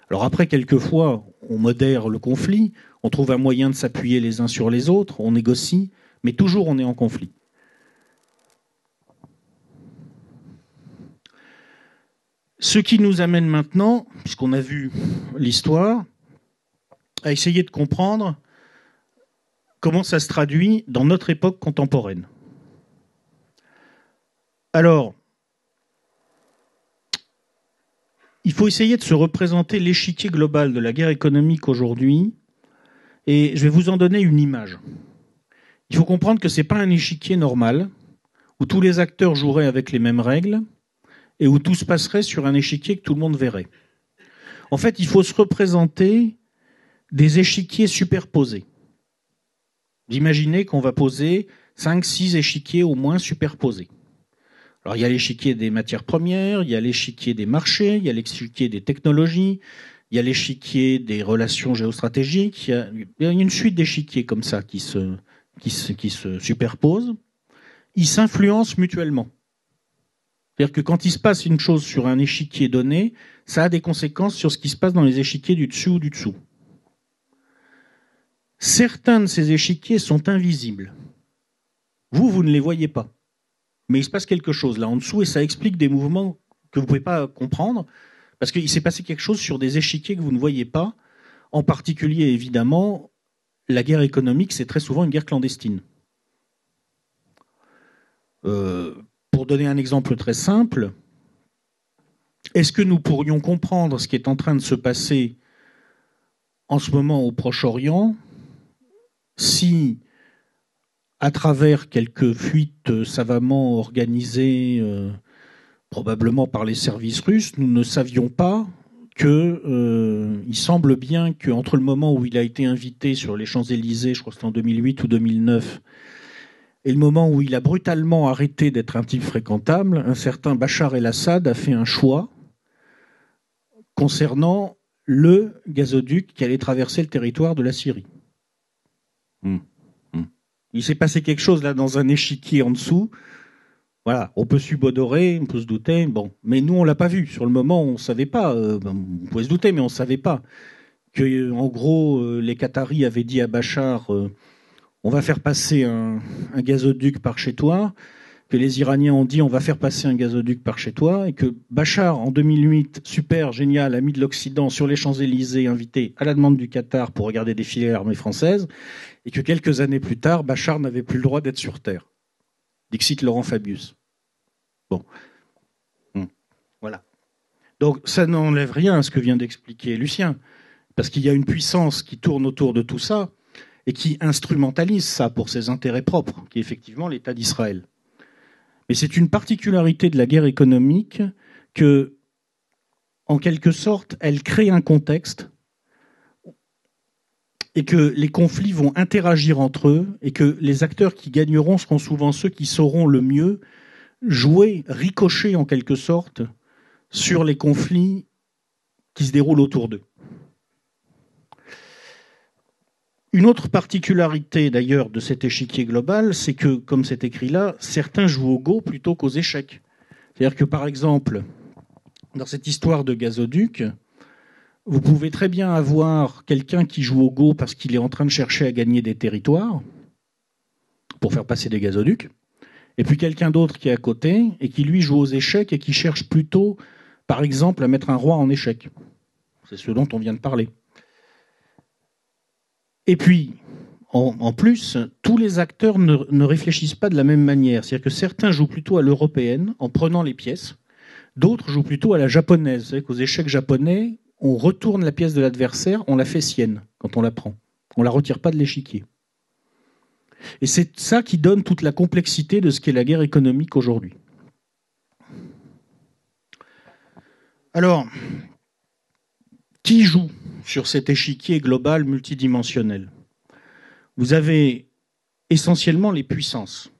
Alors après, quelquefois, on modère le conflit, on trouve un moyen de s'appuyer les uns sur les autres, on négocie, mais toujours on est en conflit. Ce qui nous amène maintenant, puisqu'on a vu l'histoire, à essayer de comprendre comment ça se traduit dans notre époque contemporaine. Alors, il faut essayer de se représenter l'échiquier global de la guerre économique aujourd'hui, et je vais vous en donner une image. Il faut comprendre que ce n'est pas un échiquier normal, où tous les acteurs joueraient avec les mêmes règles et où tout se passerait sur un échiquier que tout le monde verrait. En fait, il faut se représenter des échiquiers superposés. Vous imaginez qu'on va poser 5-6 échiquiers au moins superposés. Alors il y a l'échiquier des matières premières, il y a l'échiquier des marchés, il y a l'échiquier des technologies, il y a l'échiquier des relations géostratégiques, il y a une suite d'échiquiers comme ça qui se superposent. Ils s'influencent mutuellement. C'est-à-dire que quand il se passe une chose sur un échiquier donné, ça a des conséquences sur ce qui se passe dans les échiquiers du dessus ou du dessous. Certains de ces échiquiers sont invisibles. Vous ne les voyez pas. Mais il se passe quelque chose là en dessous et ça explique des mouvements que vous ne pouvez pas comprendre parce qu'il s'est passé quelque chose sur des échiquiers que vous ne voyez pas. En particulier, évidemment, la guerre économique, c'est très souvent une guerre clandestine. Pour donner un exemple très simple, est-ce que nous pourrions comprendre ce qui est en train de se passer en ce moment au Proche-Orient si, à travers quelques fuites savamment organisées, probablement par les services russes, nous ne savions pas que il semble bien qu'entre le moment où il a été invité sur les Champs-Élysées, je crois que c'était en 2008 ou 2009, et le moment où il a brutalement arrêté d'être un type fréquentable, un certain Bachar el-Assad a fait un choix concernant le gazoduc qui allait traverser le territoire de la Syrie. Il s'est passé quelque chose là dans un échiquier en dessous. Voilà, on peut subodorer, on peut se douter, bon, mais nous on l'a pas vu. Sur le moment, on savait pas. On pouvait se douter, mais on savait pas que, en gros, les Qataris avaient dit à Bachar, on va faire passer un gazoduc par chez toi. Que les Iraniens ont dit, on va faire passer un gazoduc par chez toi, et que Bachar, en 2008, super, génial, ami de l'Occident, sur les Champs-Élysées, invité à la demande du Qatar pour regarder défiler l'armée française, et que quelques années plus tard, Bachar n'avait plus le droit d'être sur Terre. Dixit Laurent Fabius. Bon. Voilà. Donc, ça n'enlève rien à ce que vient d'expliquer Lucien, parce qu'il y a une puissance qui tourne autour de tout ça, et qui instrumentalise ça pour ses intérêts propres, qui est effectivement l'État d'Israël. Mais c'est une particularité de la guerre économique que, en quelque sorte, elle crée un contexte et que les conflits vont interagir entre eux et que les acteurs qui gagneront seront souvent ceux qui sauront le mieux jouer, ricocher en quelque sorte sur les conflits qui se déroulent autour d'eux. Une autre particularité d'ailleurs de cet échiquier global, c'est que, comme c'est écrit là, certains jouent au go plutôt qu'aux échecs. C'est-à-dire que par exemple, dans cette histoire de gazoduc, vous pouvez très bien avoir quelqu'un qui joue au go parce qu'il est en train de chercher à gagner des territoires pour faire passer des gazoducs, et puis quelqu'un d'autre qui est à côté et qui lui joue aux échecs et qui cherche plutôt, par exemple, à mettre un roi en échec. C'est ce dont on vient de parler. Et puis, en plus, tous les acteurs ne réfléchissent pas de la même manière. C'est-à-dire que certains jouent plutôt à l'européenne en prenant les pièces, d'autres jouent plutôt à la japonaise. Vous savez qu'aux échecs japonais, on retourne la pièce de l'adversaire, on la fait sienne quand on la prend. On ne la retire pas de l'échiquier. Et c'est ça qui donne toute la complexité de ce qu'est la guerre économique aujourd'hui. Alors, qui joue sur cet échiquier global multidimensionnel? Vous avez essentiellement les puissances.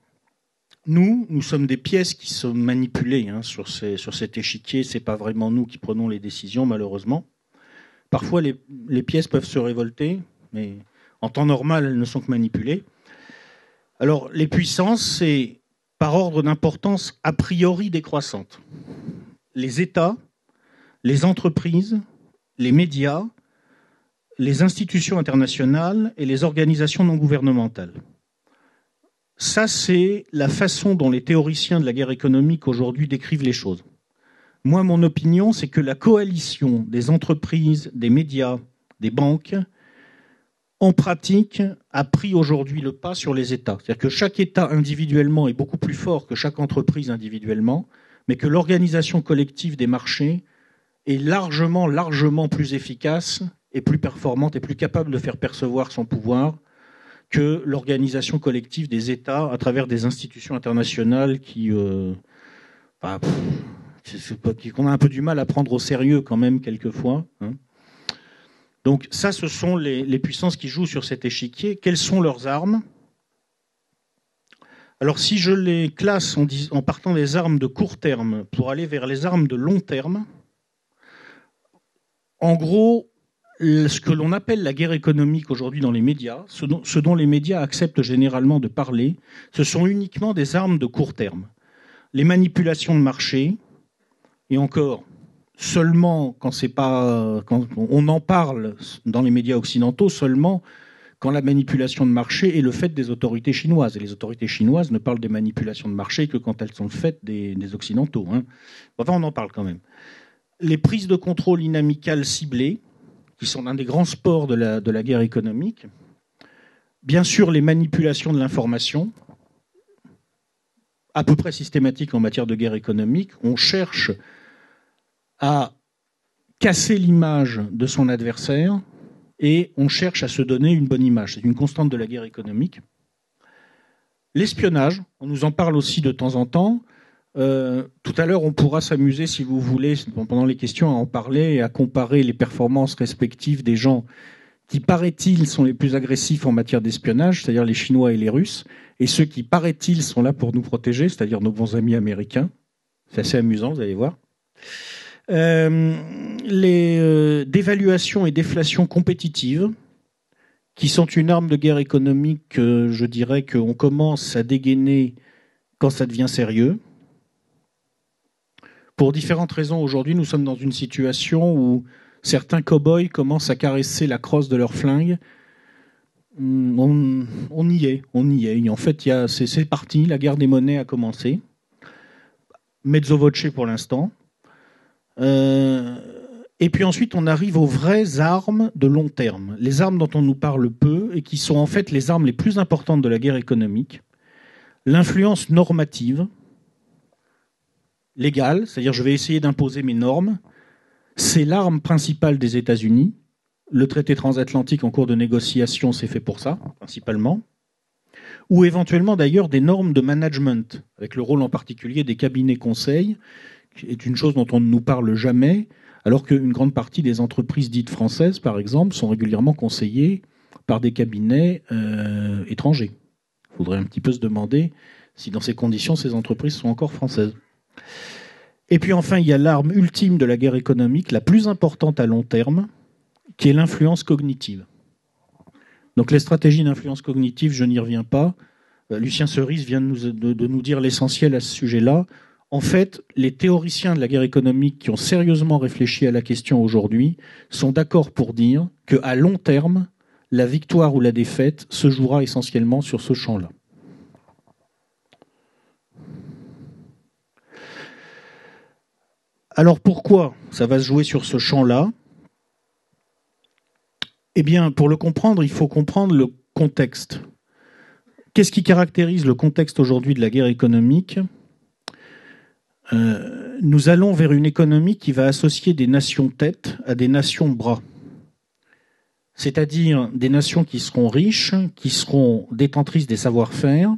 Nous sommes des pièces qui sont manipulées sur cet échiquier. Ce n'est pas vraiment nous qui prenons les décisions, malheureusement. Parfois, les pièces peuvent se révolter, mais en temps normal, elles ne sont que manipulées. Alors, les puissances, c'est par ordre d'importance a priori décroissante. Les États, les entreprises, les médias, les institutions internationales et les organisations non gouvernementales. Ça, c'est la façon dont les théoriciens de la guerre économique aujourd'hui décrivent les choses. Moi, mon opinion, c'est que la coalition des entreprises, des médias, des banques, en pratique, a pris aujourd'hui le pas sur les États. C'est-à-dire que chaque État individuellement est beaucoup plus fort que chaque entreprise individuellement, mais que l'organisation collective des marchés est largement plus efficace et plus performante et plus capable de faire percevoir son pouvoir que l'organisation collective des États à travers des institutions internationales qu'on a un peu du mal à prendre au sérieux quand même quelquefois. Donc ça, ce sont les puissances qui jouent sur cet échiquier. Quelles sont leurs armes ? Alors si je les classe en partant des armes de court terme pour aller vers les armes de long terme, en gros, ce que l'on appelle la guerre économique aujourd'hui dans les médias, ce dont les médias acceptent généralement de parler, ce sont uniquement des armes de court terme. Les manipulations de marché, et encore seulement quand on en parle dans les médias occidentaux, seulement quand la manipulation de marché est le fait des autorités chinoises. Et les autorités chinoises ne parlent des manipulations de marché que quand elles sont le fait des Occidentaux. Enfin, on en parle quand même. Les prises de contrôle inamicales ciblées, qui sont un des grands sports de la guerre économique. Bien sûr, les manipulations de l'information, à peu près systématiques en matière de guerre économique. On cherche à casser l'image de son adversaire et on cherche à se donner une bonne image. C'est une constante de la guerre économique. L'espionnage, on nous en parle aussi de temps en temps. Tout à l'heure, on pourra s'amuser, si vous voulez, pendant les questions, à en parler et à comparer les performances respectives des gens qui, paraît-il, sont les plus agressifs en matière d'espionnage, c'est-à-dire les Chinois et les Russes, et ceux qui, paraît-il, sont là pour nous protéger, c'est-à-dire nos bons amis américains. C'est assez amusant, vous allez voir. Les dévaluations et déflations compétitives, qui sont une arme de guerre économique que je dirais qu'on commence à dégainer quand ça devient sérieux. Pour différentes raisons, aujourd'hui, nous sommes dans une situation où certains cow-boys commencent à caresser la crosse de leur flingue. On y est. En fait, c'est parti, la guerre des monnaies a commencé. Mezzo voce pour l'instant. Et puis ensuite, on arrive aux vraies armes de long terme. Les armes dont on nous parle peu et qui sont en fait les armes les plus importantes de la guerre économique. L'influence normative, légale, c'est-à-dire je vais essayer d'imposer mes normes. C'est l'arme principale des États-Unis. Le traité transatlantique en cours de négociation, c'est fait pour ça, principalement. Ou éventuellement d'ailleurs des normes de management, avec le rôle en particulier des cabinets conseils, qui est une chose dont on ne nous parle jamais, alors qu'une grande partie des entreprises dites françaises, par exemple, sont régulièrement conseillées par des cabinets étrangers. Il faudrait un petit peu se demander si dans ces conditions, ces entreprises sont encore françaises. Et puis enfin, il y a l'arme ultime de la guerre économique, la plus importante à long terme, qui est l'influence cognitive. Donc les stratégies d'influence cognitive, je n'y reviens pas. Lucien Cerise vient de nous dire l'essentiel à ce sujet-là. En fait, les théoriciens de la guerre économique qui ont sérieusement réfléchi à la question aujourd'hui sont d'accord pour dire qu'à long terme, la victoire ou la défaite se jouera essentiellement sur ce champ-là. Alors pourquoi ça va se jouer sur ce champ-là ? Eh bien, pour le comprendre, il faut comprendre le contexte. Qu'est-ce qui caractérise le contexte aujourd'hui de la guerre économique ? Nous allons vers une économie qui va associer des nations têtes à des nations bras. C'est-à-dire des nations qui seront riches, qui seront détentrices des savoir-faire,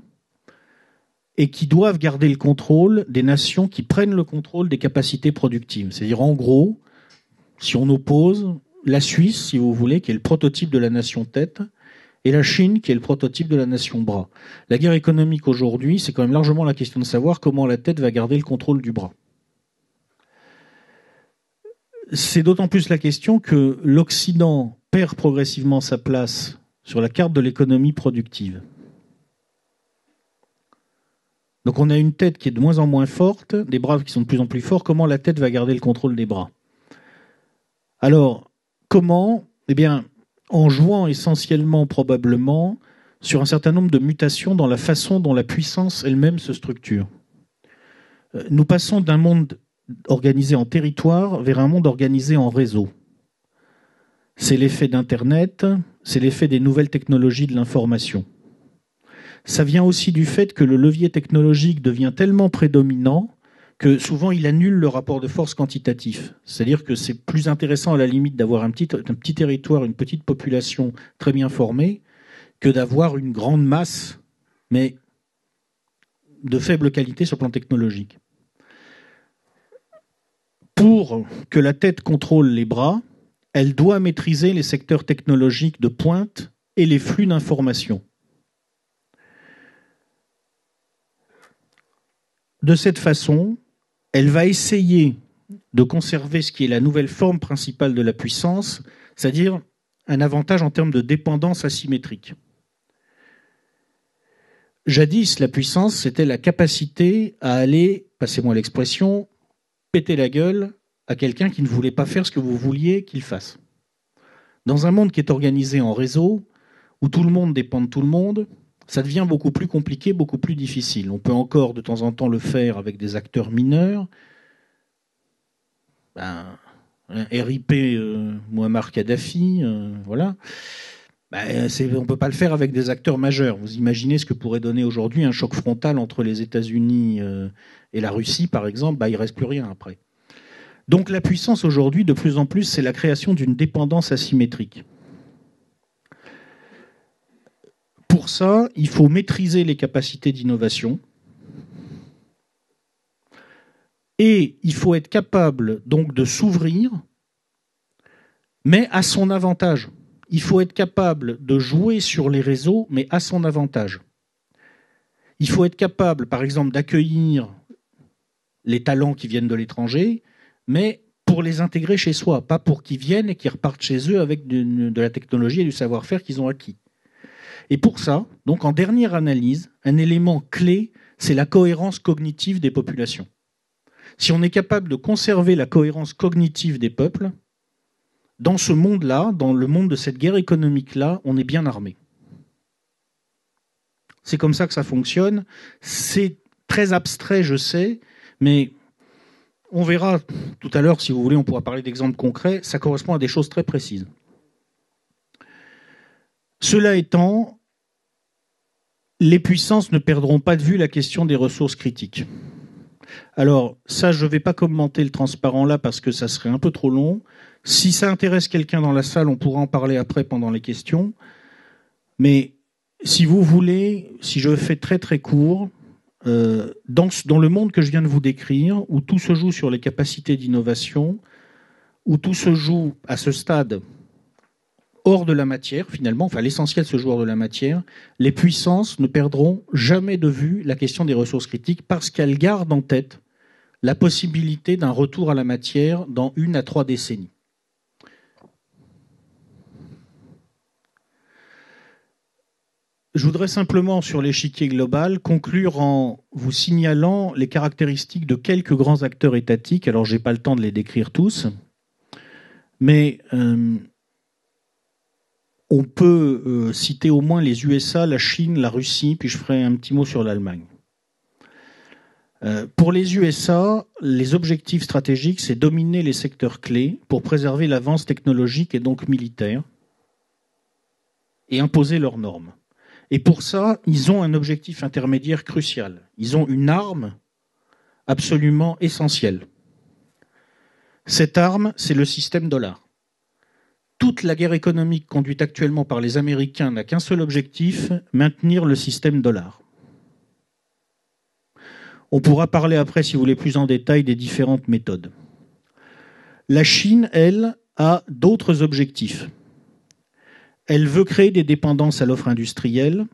et qui doivent garder le contrôle des nations qui prennent le contrôle des capacités productives. C'est-à-dire, en gros, si on oppose la Suisse, si vous voulez, qui est le prototype de la nation tête, et la Chine, qui est le prototype de la nation bras. La guerre économique aujourd'hui, c'est quand même largement la question de savoir comment la tête va garder le contrôle du bras. C'est d'autant plus la question que l'Occident perd progressivement sa place sur la carte de l'économie productive. Donc on a une tête qui est de moins en moins forte, des bras qui sont de plus en plus forts. Comment la tête va garder le contrôle des bras ? Alors, comment ? Eh bien, en jouant essentiellement, probablement, sur un certain nombre de mutations dans la façon dont la puissance elle-même se structure. Nous passons d'un monde organisé en territoire vers un monde organisé en réseau. C'est l'effet d'Internet, c'est l'effet des nouvelles technologies de l'information. Ça vient aussi du fait que le levier technologique devient tellement prédominant que souvent il annule le rapport de force quantitatif. C'est-à-dire que c'est plus intéressant à la limite d'avoir un petit territoire, une petite population très bien formée, que d'avoir une grande masse, mais de faible qualité sur le plan technologique. Pour que la tête contrôle les bras, elle doit maîtriser les secteurs technologiques de pointe et les flux d'informations. De cette façon, elle va essayer de conserver ce qui est la nouvelle forme principale de la puissance, c'est-à-dire un avantage en termes de dépendance asymétrique. Jadis, la puissance, c'était la capacité à aller, passez-moi l'expression, péter la gueule à quelqu'un qui ne voulait pas faire ce que vous vouliez qu'il fasse. Dans un monde qui est organisé en réseau, où tout le monde dépend de tout le monde, ça devient beaucoup plus compliqué, beaucoup plus difficile. On peut encore de temps en temps le faire avec des acteurs mineurs. RIP Muammar Kadhafi, voilà. On ne peut pas le faire avec des acteurs majeurs. Vous imaginez ce que pourrait donner aujourd'hui un choc frontal entre les États-Unis et la Russie, par exemple, il ne reste plus rien après. Donc la puissance aujourd'hui, de plus en plus, c'est la création d'une dépendance asymétrique. Pour ça, il faut maîtriser les capacités d'innovation et il faut être capable donc de s'ouvrir, mais à son avantage. Il faut être capable de jouer sur les réseaux, mais à son avantage. Il faut être capable, par exemple, d'accueillir les talents qui viennent de l'étranger, mais pour les intégrer chez soi, pas pour qu'ils viennent et qu'ils repartent chez eux avec de la technologie et du savoir-faire qu'ils ont acquis. Et pour ça, donc en dernière analyse, un élément clé, c'est la cohérence cognitive des populations. Si on est capable de conserver la cohérence cognitive des peuples, dans ce monde-là, dans le monde de cette guerre économique-là, on est bien armé. C'est comme ça que ça fonctionne. C'est très abstrait, je sais, mais on verra tout à l'heure, si vous voulez, on pourra parler d'exemples concrets. Ça correspond à des choses très précises. Cela étant, les puissances ne perdront pas de vue la question des ressources critiques. Alors, ça, je ne vais pas commenter le transparent là parce que ça serait un peu trop long. Si ça intéresse quelqu'un dans la salle, on pourra en parler après pendant les questions. Mais si vous voulez, si je fais très très court, dans le monde que je viens de vous décrire, où tout se joue sur les capacités d'innovation, où tout se joue à ce stade hors de la matière, finalement, enfin l'essentiel se joue hors de la matière, les puissances ne perdront jamais de vue la question des ressources critiques parce qu'elles gardent en tête la possibilité d'un retour à la matière dans 1 à 3 décennies. Je voudrais simplement, sur l'échiquier global, conclure en vous signalant les caractéristiques de quelques grands acteurs étatiques. Alors, je n'ai pas le temps de les décrire tous, mais on peut citer au moins les USA, la Chine, la Russie, puis je ferai un petit mot sur l'Allemagne. Pour les USA, les objectifs stratégiques, c'est dominer les secteurs clés pour préserver l'avance technologique et donc militaire et imposer leurs normes. Et pour ça, ils ont un objectif intermédiaire crucial. Ils ont une arme absolument essentielle. Cette arme, c'est le système dollar. Toute la guerre économique conduite actuellement par les Américains n'a qu'un seul objectif, maintenir le système dollar. On pourra parler après, si vous voulez, plus en détail des différentes méthodes. La Chine, elle, a d'autres objectifs. Elle veut créer des dépendances à l'offre industrielle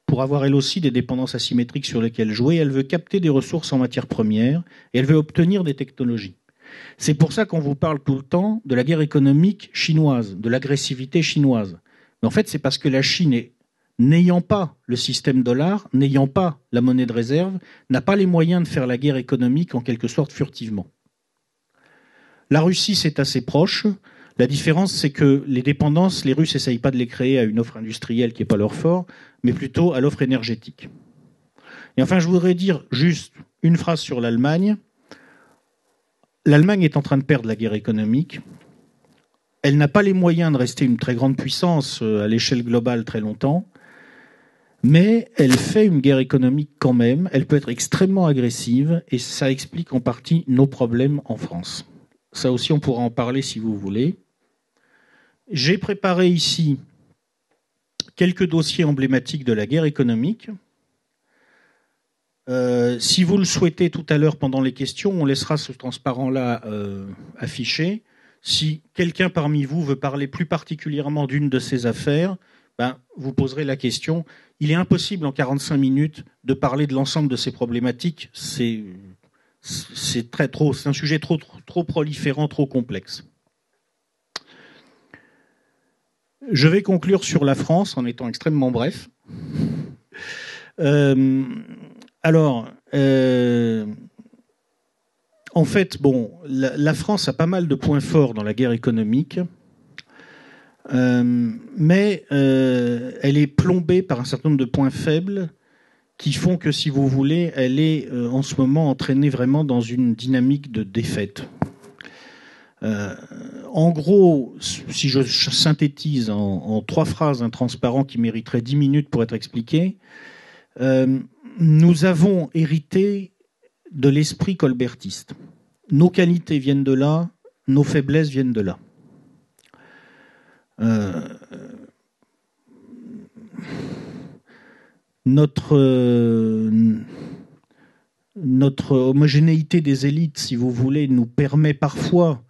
pour avoir elle aussi des dépendances asymétriques sur lesquelles jouer. Elle veut capter des ressources en matières premières et elle veut obtenir des technologies. C'est pour ça qu'on vous parle tout le temps de la guerre économique chinoise, de l'agressivité chinoise. Mais en fait, c'est parce que la Chine, n'ayant pas le système dollar, n'ayant pas la monnaie de réserve, n'a pas les moyens de faire la guerre économique en quelque sorte furtivement. La Russie, c'est assez proche. La différence, c'est que les dépendances, les Russes n'essayent pas de les créer à une offre industrielle qui n'est pas leur fort, mais plutôt à l'offre énergétique. Et enfin, je voudrais dire juste une phrase sur l'Allemagne. L'Allemagne est en train de perdre la guerre économique. Elle n'a pas les moyens de rester une très grande puissance à l'échelle globale très longtemps, mais elle fait une guerre économique quand même. Elle peut être extrêmement agressive et ça explique en partie nos problèmes en France. Ça aussi, on pourra en parler si vous voulez. J'ai préparé ici quelques dossiers emblématiques de la guerre économique. Si vous le souhaitez tout à l'heure pendant les questions, on laissera ce transparent-là affiché. Si quelqu'un parmi vous veut parler plus particulièrement d'une de ces affaires, vous poserez la question. Il est impossible en 45 minutes de parler de l'ensemble de ces problématiques. C'est un sujet trop proliférant, trop complexe. Je vais conclure sur la France en étant extrêmement bref. En fait, la France a pas mal de points forts dans la guerre économique, mais elle est plombée par un certain nombre de points faibles qui font que, si vous voulez, elle est en ce moment entraînée vraiment dans une dynamique de défaite. En gros, si je synthétise en 3 phrases un transparent qui mériterait 10 minutes pour être expliqué, nous avons hérité de l'esprit colbertiste. Nos qualités viennent de là, nos faiblesses viennent de là. Notre homogénéité des élites, si vous voulez, nous permet parfois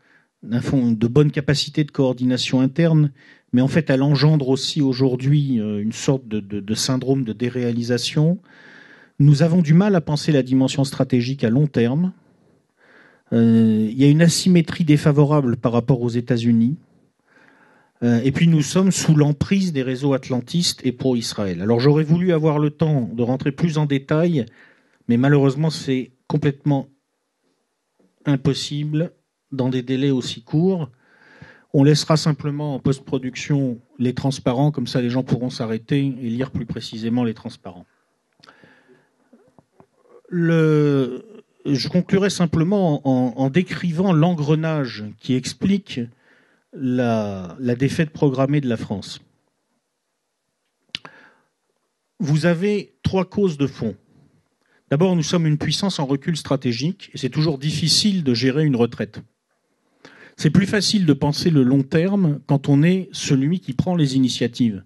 de bonnes capacités de coordination interne, mais en fait, elle engendre aussi aujourd'hui une sorte de syndrome de déréalisation. Nous avons du mal à penser la dimension stratégique à long terme. Il y a une asymétrie défavorable par rapport aux États-Unis. Et puis nous sommes sous l'emprise des réseaux atlantistes et pro-Israël. Alors j'aurais voulu avoir le temps de rentrer plus en détail, mais malheureusement c'est complètement impossible dans des délais aussi courts. On laissera simplement en post-production les transparents, comme ça les gens pourront s'arrêter et lire plus précisément les transparents. Je conclurai simplement en décrivant l'engrenage qui explique la défaite programmée de la France. Vous avez 3 causes de fond. D'abord, nous sommes une puissance en recul stratégique et c'est toujours difficile de gérer une retraite. C'est plus facile de penser le long terme quand on est celui qui prend les initiatives.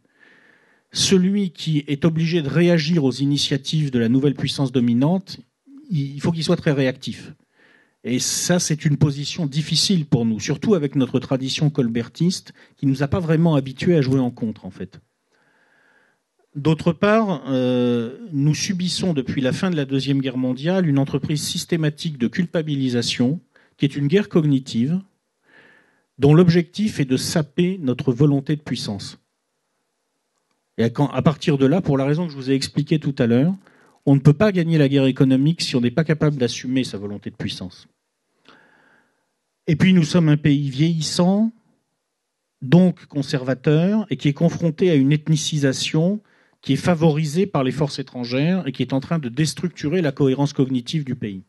Celui qui est obligé de réagir aux initiatives de la nouvelle puissance dominante, il faut qu'il soit très réactif. Et ça, c'est une position difficile pour nous, surtout avec notre tradition colbertiste, qui ne nous a pas vraiment habitués à jouer en contre, en fait. D'autre part, nous subissons depuis la fin de la Deuxième Guerre mondiale une entreprise systématique de culpabilisation, qui est une guerre cognitive, dont l'objectif est de saper notre volonté de puissance. Et à partir de là, pour la raison que je vous ai expliquée tout à l'heure, on ne peut pas gagner la guerre économique si on n'est pas capable d'assumer sa volonté de puissance. Et puis nous sommes un pays vieillissant, donc conservateur, et qui est confronté à une ethnicisation qui est favorisée par les forces étrangères et qui est en train de déstructurer la cohérence cognitive du pays.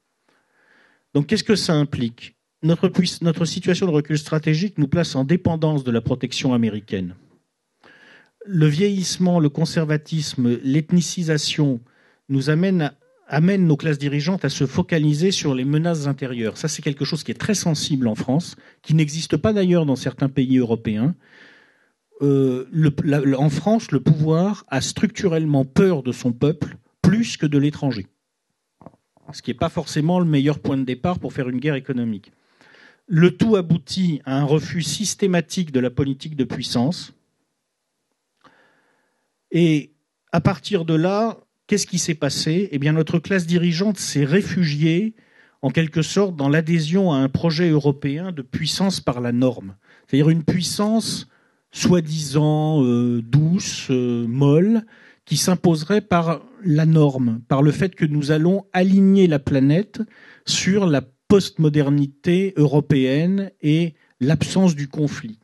Donc qu'est-ce que ça implique ? Notre situation de recul stratégique nous place en dépendance de la protection américaine. Le vieillissement, le conservatisme, l'ethnicisation nous amène nos classes dirigeantes à se focaliser sur les menaces intérieures. Ça, c'est quelque chose qui est très sensible en France, qui n'existe pas d'ailleurs dans certains pays européens. En France, le pouvoir a structurellement peur de son peuple plus que de l'étranger. Ce qui n'est pas forcément le meilleur point de départ pour faire une guerre économique. Le tout aboutit à un refus systématique de la politique de puissance. Et à partir de là, qu'est-ce qui s'est passé ? Eh bien, notre classe dirigeante s'est réfugiée, en quelque sorte, dans l'adhésion à un projet européen de puissance par la norme. C'est-à-dire une puissance soi-disant douce, molle, qui s'imposerait par la norme, par le fait que nous allons aligner la planète sur la postmodernité européenne et l'absence du conflit.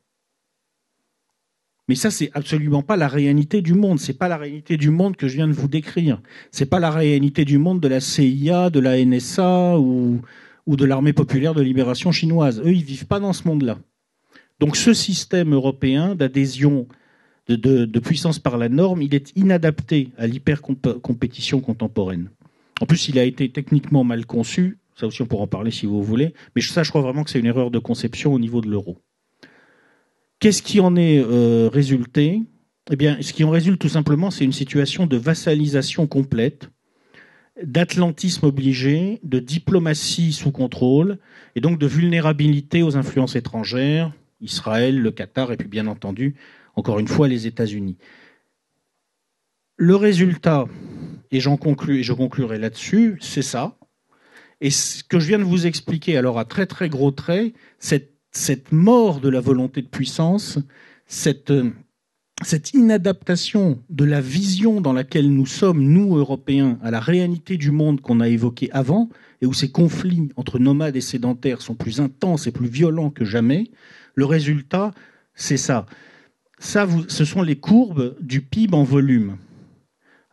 Mais ça, c'est absolument pas la réalité du monde. C'est pas la réalité du monde que je viens de vous décrire. C'est pas la réalité du monde de la CIA, de la NSA ou de l'armée populaire de libération chinoise. Eux, ils vivent pas dans ce monde-là. Donc, ce système européen d'adhésion de puissance par la norme, il est inadapté à l'hyper-compétition contemporaine. En plus, il a été techniquement mal conçu. Ça aussi, on pourra en parler si vous voulez. Mais ça, je crois vraiment que c'est une erreur de conception au niveau de l'euro. Qu'est-ce qui en est résulté ? Eh bien, ce qui en résulte tout simplement, c'est une situation de vassalisation complète, d'atlantisme obligé, de diplomatie sous contrôle, et donc de vulnérabilité aux influences étrangères, Israël, le Qatar, et puis bien entendu, encore une fois, les États-Unis. Le résultat, et je conclurai là-dessus, c'est ça. Et ce que je viens de vous expliquer, alors à très très gros traits, cette mort de la volonté de puissance, cette inadaptation de la vision dans laquelle nous sommes, nous, Européens, à la réalité du monde qu'on a évoquée avant, et où ces conflits entre nomades et sédentaires sont plus intenses et plus violents que jamais, le résultat, c'est ça. Ce sont les courbes du PIB en volume.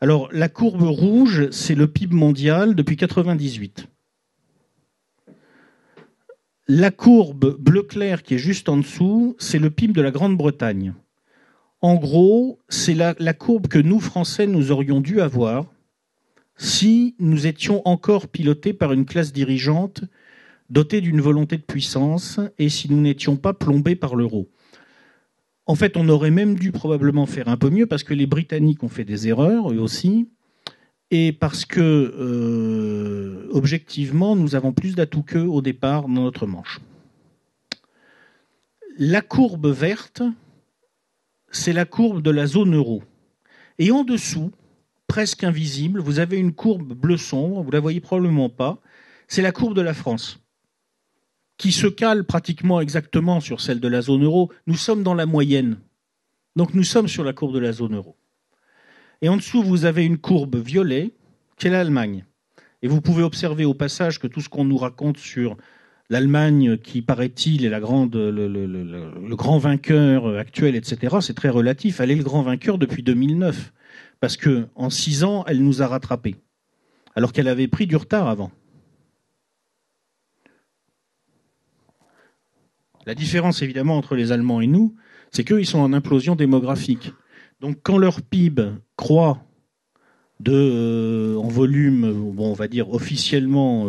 Alors, la courbe rouge, c'est le PIB mondial depuis 1998. La courbe bleu clair qui est juste en dessous, c'est le PIB de la Grande-Bretagne. En gros, c'est la courbe que nous, Français, nous aurions dû avoir si nous étions encore pilotés par une classe dirigeante dotée d'une volonté de puissance et si nous n'étions pas plombés par l'euro. En fait, on aurait même dû probablement faire un peu mieux parce que les Britanniques ont fait des erreurs, eux aussi, et parce que, objectivement, nous avons plus d'atouts qu'eux au départ dans notre manche. La courbe verte, c'est la courbe de la zone euro. Et en dessous, presque invisible, vous avez une courbe bleu sombre, vous ne la voyez probablement pas, c'est la courbe de la France, qui se cale pratiquement exactement sur celle de la zone euro. Nous sommes dans la moyenne. Donc nous sommes sur la courbe de la zone euro. Et en dessous, vous avez une courbe violet, qui est l'Allemagne. Et vous pouvez observer au passage que tout ce qu'on nous raconte sur l'Allemagne, qui paraît-il est le grand vainqueur actuel, etc., c'est très relatif. Elle est le grand vainqueur depuis 2009. Parce qu'en 6 ans, elle nous a rattrapés. Alors qu'elle avait pris du retard avant. La différence, évidemment, entre les Allemands et nous, c'est qu'eux, ils sont en implosion démographique. Donc, quand leur PIB croît en volume, bon, on va dire officiellement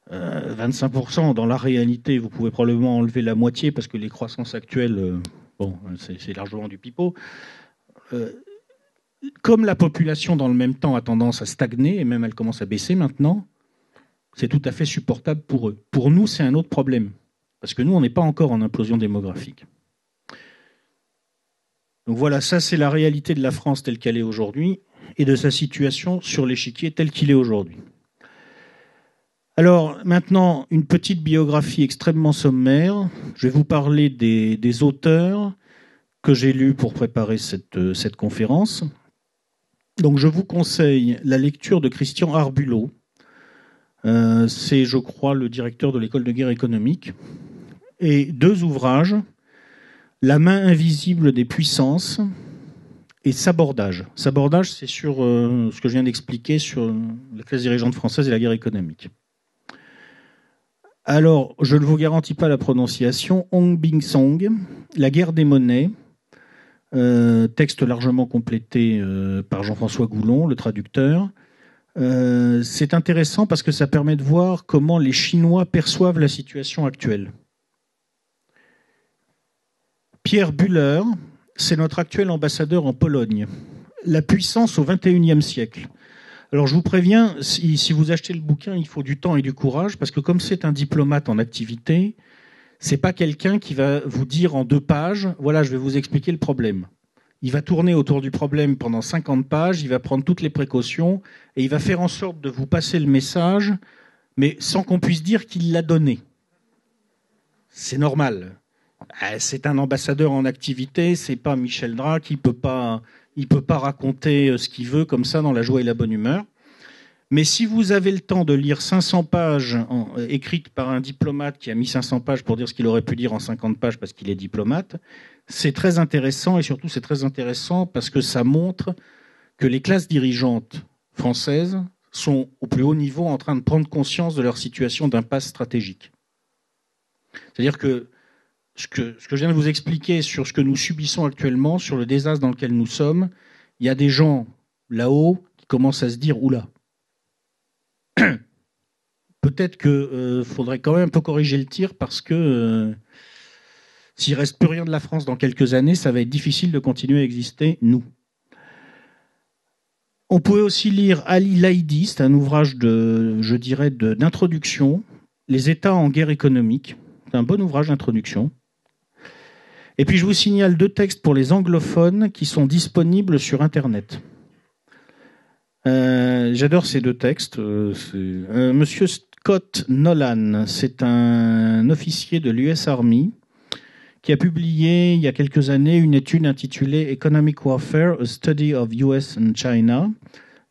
25%, dans la réalité, vous pouvez probablement enlever la moitié parce que les croissances actuelles, bon, c'est largement du pipeau. Comme la population, dans le même temps, a tendance à stagner, et même elle commence à baisser maintenant, c'est tout à fait supportable pour eux. Pour nous, c'est un autre problème. Parce que nous, on n'est pas encore en implosion démographique. Donc voilà, ça c'est la réalité de la France telle qu'elle est aujourd'hui et de sa situation sur l'échiquier tel qu'il est aujourd'hui. Alors maintenant, une petite biographie extrêmement sommaire. Je vais vous parler des auteurs que j'ai lus pour préparer cette conférence. Donc je vous conseille la lecture de Christian Arbulot. C'est, je crois, le directeur de l'école de guerre économique. Et 2 ouvrages, La main invisible des puissances et Sabordage. Sabordage, c'est sur ce que je viens d'expliquer sur la classe dirigeante française et la guerre économique. Alors, je ne vous garantis pas la prononciation. Hong Bing Song, La guerre des monnaies, texte largement complété par Jean-François Goulon, le traducteur. C'est intéressant parce que ça permet de voir comment les Chinois perçoivent la situation actuelle. Pierre Buller, c'est notre actuel ambassadeur en Pologne. La puissance au XXIe siècle. Alors je vous préviens, si vous achetez le bouquin, il faut du temps et du courage, parce que comme c'est un diplomate en activité, c'est pas quelqu'un qui va vous dire en 2 pages, voilà, je vais vous expliquer le problème. Il va tourner autour du problème pendant 50 pages, il va prendre toutes les précautions, et il va faire en sorte de vous passer le message, mais sans qu'on puisse dire qu'il l'a donné. C'est normal. C'est un ambassadeur en activité, c'est pas Michel Drac, il peut pas raconter ce qu'il veut comme ça dans la joie et la bonne humeur. Mais si vous avez le temps de lire 500 pages écrites par un diplomate qui a mis 500 pages pour dire ce qu'il aurait pu dire en 50 pages parce qu'il est diplomate, c'est très intéressant, et surtout c'est très intéressant parce que ça montre que les classes dirigeantes françaises sont au plus haut niveau en train de prendre conscience de leur situation d'impasse stratégique. C'est-à-dire que ce que je viens de vous expliquer sur ce que nous subissons actuellement, sur le désastre dans lequel nous sommes, il y a des gens là-haut qui commencent à se dire « Oula, peut-être qu'il faudrait quand même un peu corriger le tir parce que S'il reste plus rien de la France dans quelques années, ça va être difficile de continuer à exister, nous. On pouvait aussi lire Ali Laïdi, c'est un ouvrage d'introduction, Les États en guerre économique. C'est un bon ouvrage d'introduction. Et puis je vous signale 2 textes pour les anglophones qui sont disponibles sur Internet. J'adore ces 2 textes. Monsieur Scott Nolan, c'est un officier de l'US Army qui a publié il y a quelques années une étude intitulée Economic Warfare, a Study of US and China,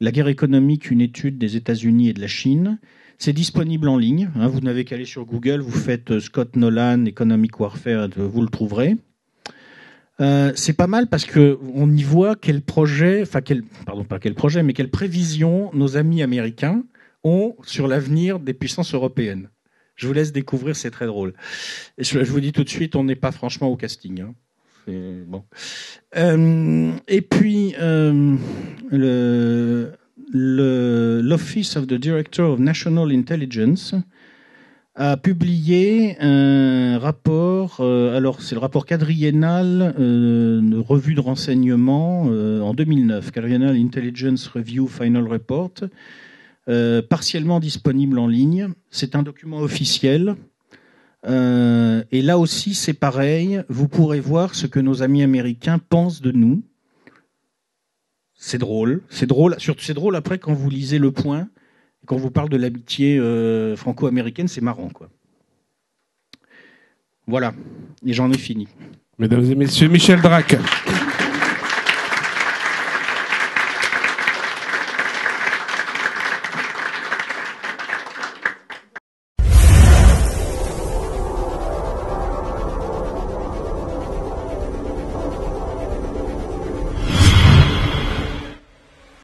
la guerre économique, une étude des États-Unis et de la Chine. C'est disponible en ligne. Vous n'avez qu'à aller sur Google, vous faites Scott Nolan, Economic Warfare, vous le trouverez. C'est pas mal parce que on y voit quel quelle prévision nos amis américains ont sur l'avenir des puissances européennes. Je vous laisse découvrir, c'est très drôle. Et je vous dis tout de suite, on n'est pas franchement au casting. Bon. Et puis, l'Office of the Director of National Intelligence a publié un rapport, alors c'est le rapport quadriennal de revue de renseignement en 2009, Quadriennal Intelligence Review Final Report, partiellement disponible en ligne. C'est un document officiel. Et là aussi, c'est pareil. Vous pourrez voir ce que nos amis américains pensent de nous. C'est drôle. C'est drôle après quand vous lisez Le Point, et quand vous parle de l'amitié franco-américaine, c'est marrant, quoi. Voilà. Et j'en ai fini. Mesdames et messieurs, Michel Drac.